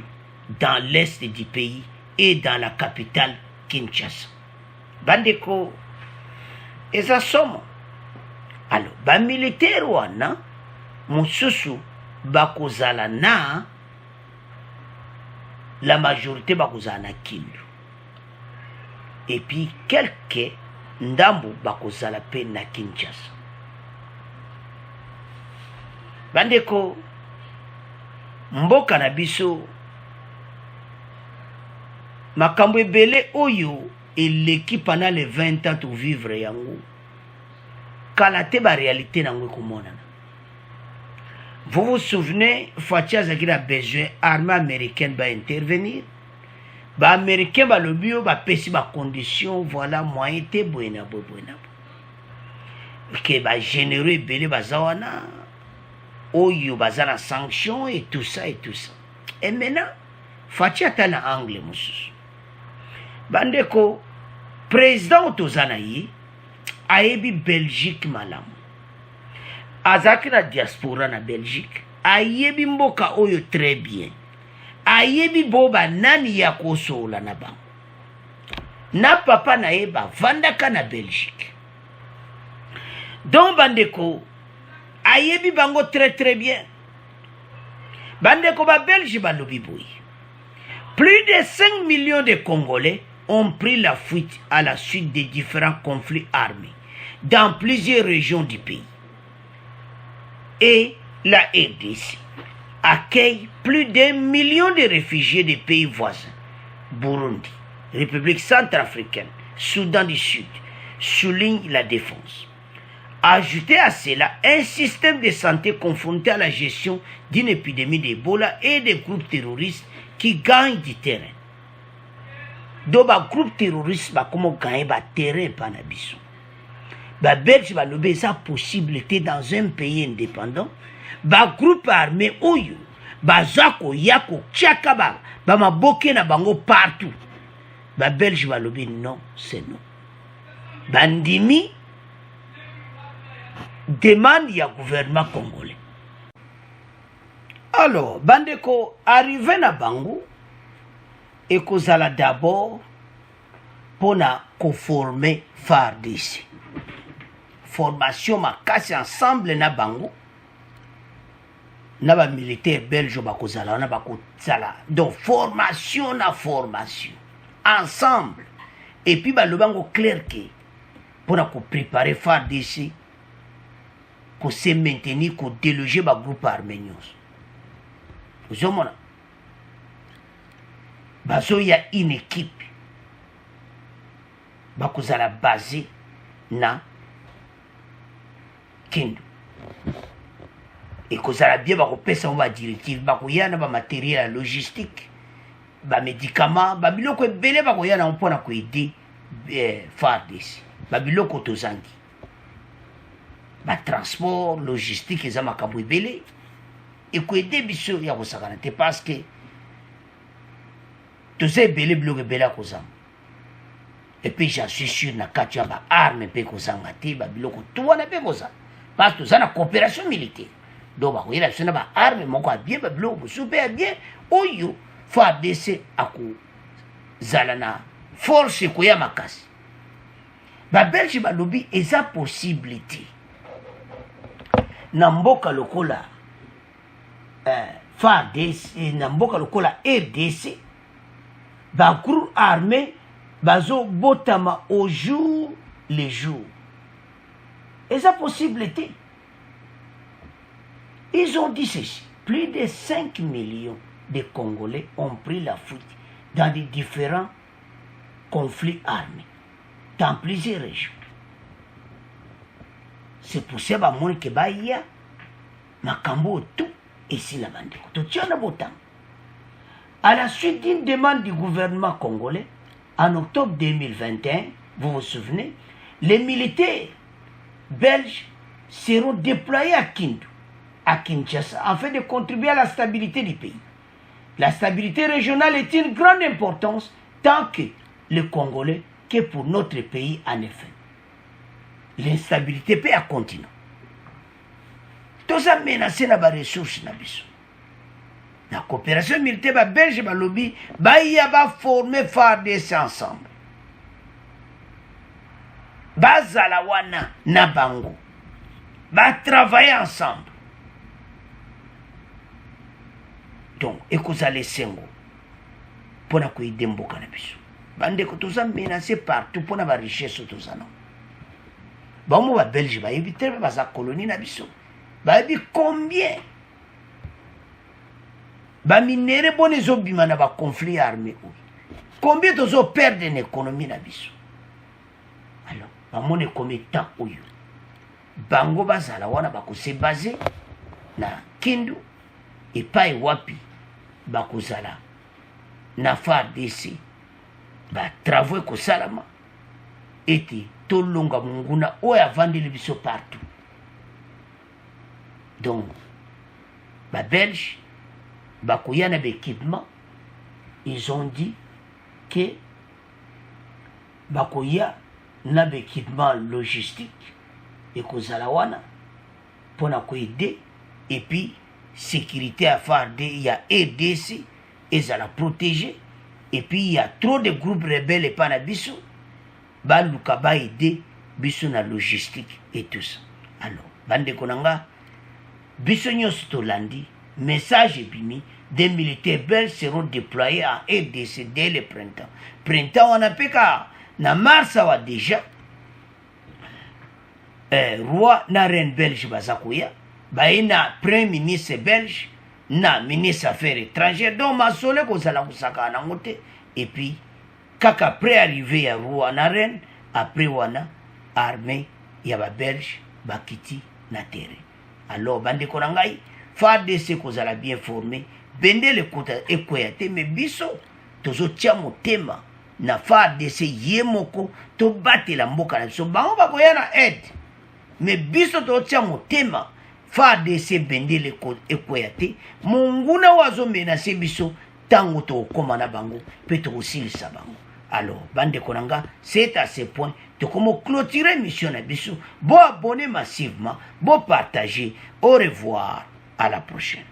dans l'est du pays et dans la capitale Kinshasa. Bandeko, et ça somme. Alors, ba militaire wana, mosusu bakozala na la majorité bakozala na Kindu. Et puis quelques ndambo bakozala pe na Kinshasa. Bandeko, mboka na biso makambo ebele oyo eleki pendant les 20 ans to vivre yango kala te ba réalité nango komonana. Vous vous souvenez, Fatia Zaki a besoin armée américaine va intervenir. Ba américain ba le bio ba pesi ba condition voilà moyen te buena. Que ba généreux belé ba zawana oyo bazana sanction et tout ça. Et maintenant Fatia ta na angle mususu. Bandeko président Otozanayi ayebi Belgique malamu. Azaki na diaspora na Belgique ayebi mboka oyo très bien. Ayebi boba nani ya kosola na bango. Na papa na yeba vandaka na Belgique. Donc bandeko ayebi bango très bien. Bandeko ba Belge ba lobi boy. Plus de 5 millions de Congolais ont pris la fuite à la suite des différents conflits armés dans plusieurs régions du pays. Et la RDC accueille plus d'1 million de réfugiés des pays voisins. Burundi, République centrafricaine, Soudan du Sud, souligne la défense. Ajoutez à cela un système de santé confronté à la gestion d'une épidémie d'Ebola et des groupes terroristes qui gagnent du terrain. Donc, les groupes terroristes comment gagner du terrain par la biso. Les Belges ont la possibilité dans un pays indépendant. Les groupes armés, les Zako, Yako, Tchakaba, les Maboké na bango partout. Les Belges ont dit non, c'est non. Bandimi demande au gouvernement congolais. Alors, Bandeko arrivé na bango et kozala d'abord pour conformer FARDC. Formation makasi ensemble na bango na ba militaire belge bakozala na bakozala. Donc formation na formation ensemble et puis ba le bango clair que pour préparer FARDC pour se maintenir pour déloger ba groupe arménien. Vous avez il y a une équipe qui est basée na Kindu. Et que ça bien une directive, il y a un matériel logistique, des médicaments, des biloko ebele bakoya na mpona ko aider FARDC. Ba biloko tozangi. Ba transport logistique eza makambo ebele. Et ko aider biso ya kosakana te parce que tous ces belé blocs bela kozanga. Et puis j'en suis sûr na kati ya ba arme pe kozanga te ba biloko tout wana pe kozanga. Parce que ça na coopération militaire. Donc ba koyela sona ba arme moko bien ba biloko super bien oyo FARDC ako zala na force ko ya makasi. babelge balobi eza possibilité na mboka lokola FARDC na mboka lokola RDC bagroupe armé bazobotama au jour le jour. Eza possibilité. Ils ont dit ceci. Plus de 5 millions de Congolais ont pris la fuite dans des différents conflits armés dans plusieurs régions. C'est pour ça que Bahia, Makambo, tout, ici la bande. À la suite d'une demande du gouvernement congolais, en octobre 2021, vous vous souvenez, les militaires belges seront déployés à Kindu, à Kinshasa, afin de contribuer à la stabilité du pays. La stabilité régionale est une grande importance tant que le Congolais que pour notre pays en effet. L'instabilité peut à continuer. Tout ça menacé na ba ressources na biso. La coopération militaire ba belge ba lobby ba ya ba former FARDC ensemble. Ba zala wana na bango. Ba travailler ensemble. Donc ekozale sengo pona ko idemboka na biso. Bande ko tout ça menacé partout pona ba richesse tout ça non. Ba mo ba belge ba éviter ba za colonie na biso. Ba bi combien ba minere boni zo bima na ba conflit armé ou combien de zo perdre en économie na biso. Alors ba mone comme temps oyo bango bazala wana ba ko se baser na Kindu et pas wapi ba kozala na FARDC ba travaux ko salama eti tolonga munguna oyo avandeli biso partout. Donc ba belge ba koyana d'équipement, ils ont dit que ba koya na d'équipement logistique et kozala wana pona ko aider et puis sécurité à faire il y a RDC et ça la protéger et puis il y a trop de groupes rebelles et pas na biso ba luka ba aider biso na logistique et tout ça. Alors bande konanga biso nyos tolandi message bimi des militaires belges seront déployés à RDC dès le printemps. Printemps on a peka na mars wa déjà roi na reine belge bazakoya baina premier ministre belge na ministre affaires étrangères donc masole ko sala kusaka na ngote et puis kaka après arrivé à roi na reine après wana armée ya ba belge bakiti na terre. Alors bande konangai FARDC ko sala bien formé bende le kota ekoyate mais biso tozo tia motema na FARDC yemoko to batela mboka na biso bango bakoyana aide mais biso to tia motema FARDC bende le ekoyate monguna wazo menase biso tango to koma na bango pe to silisa bango. Alors bande konanga c'est à ce point de comment clôturer mission na biso bo abonner massivement bo partager. Au revoir, à la prochaine.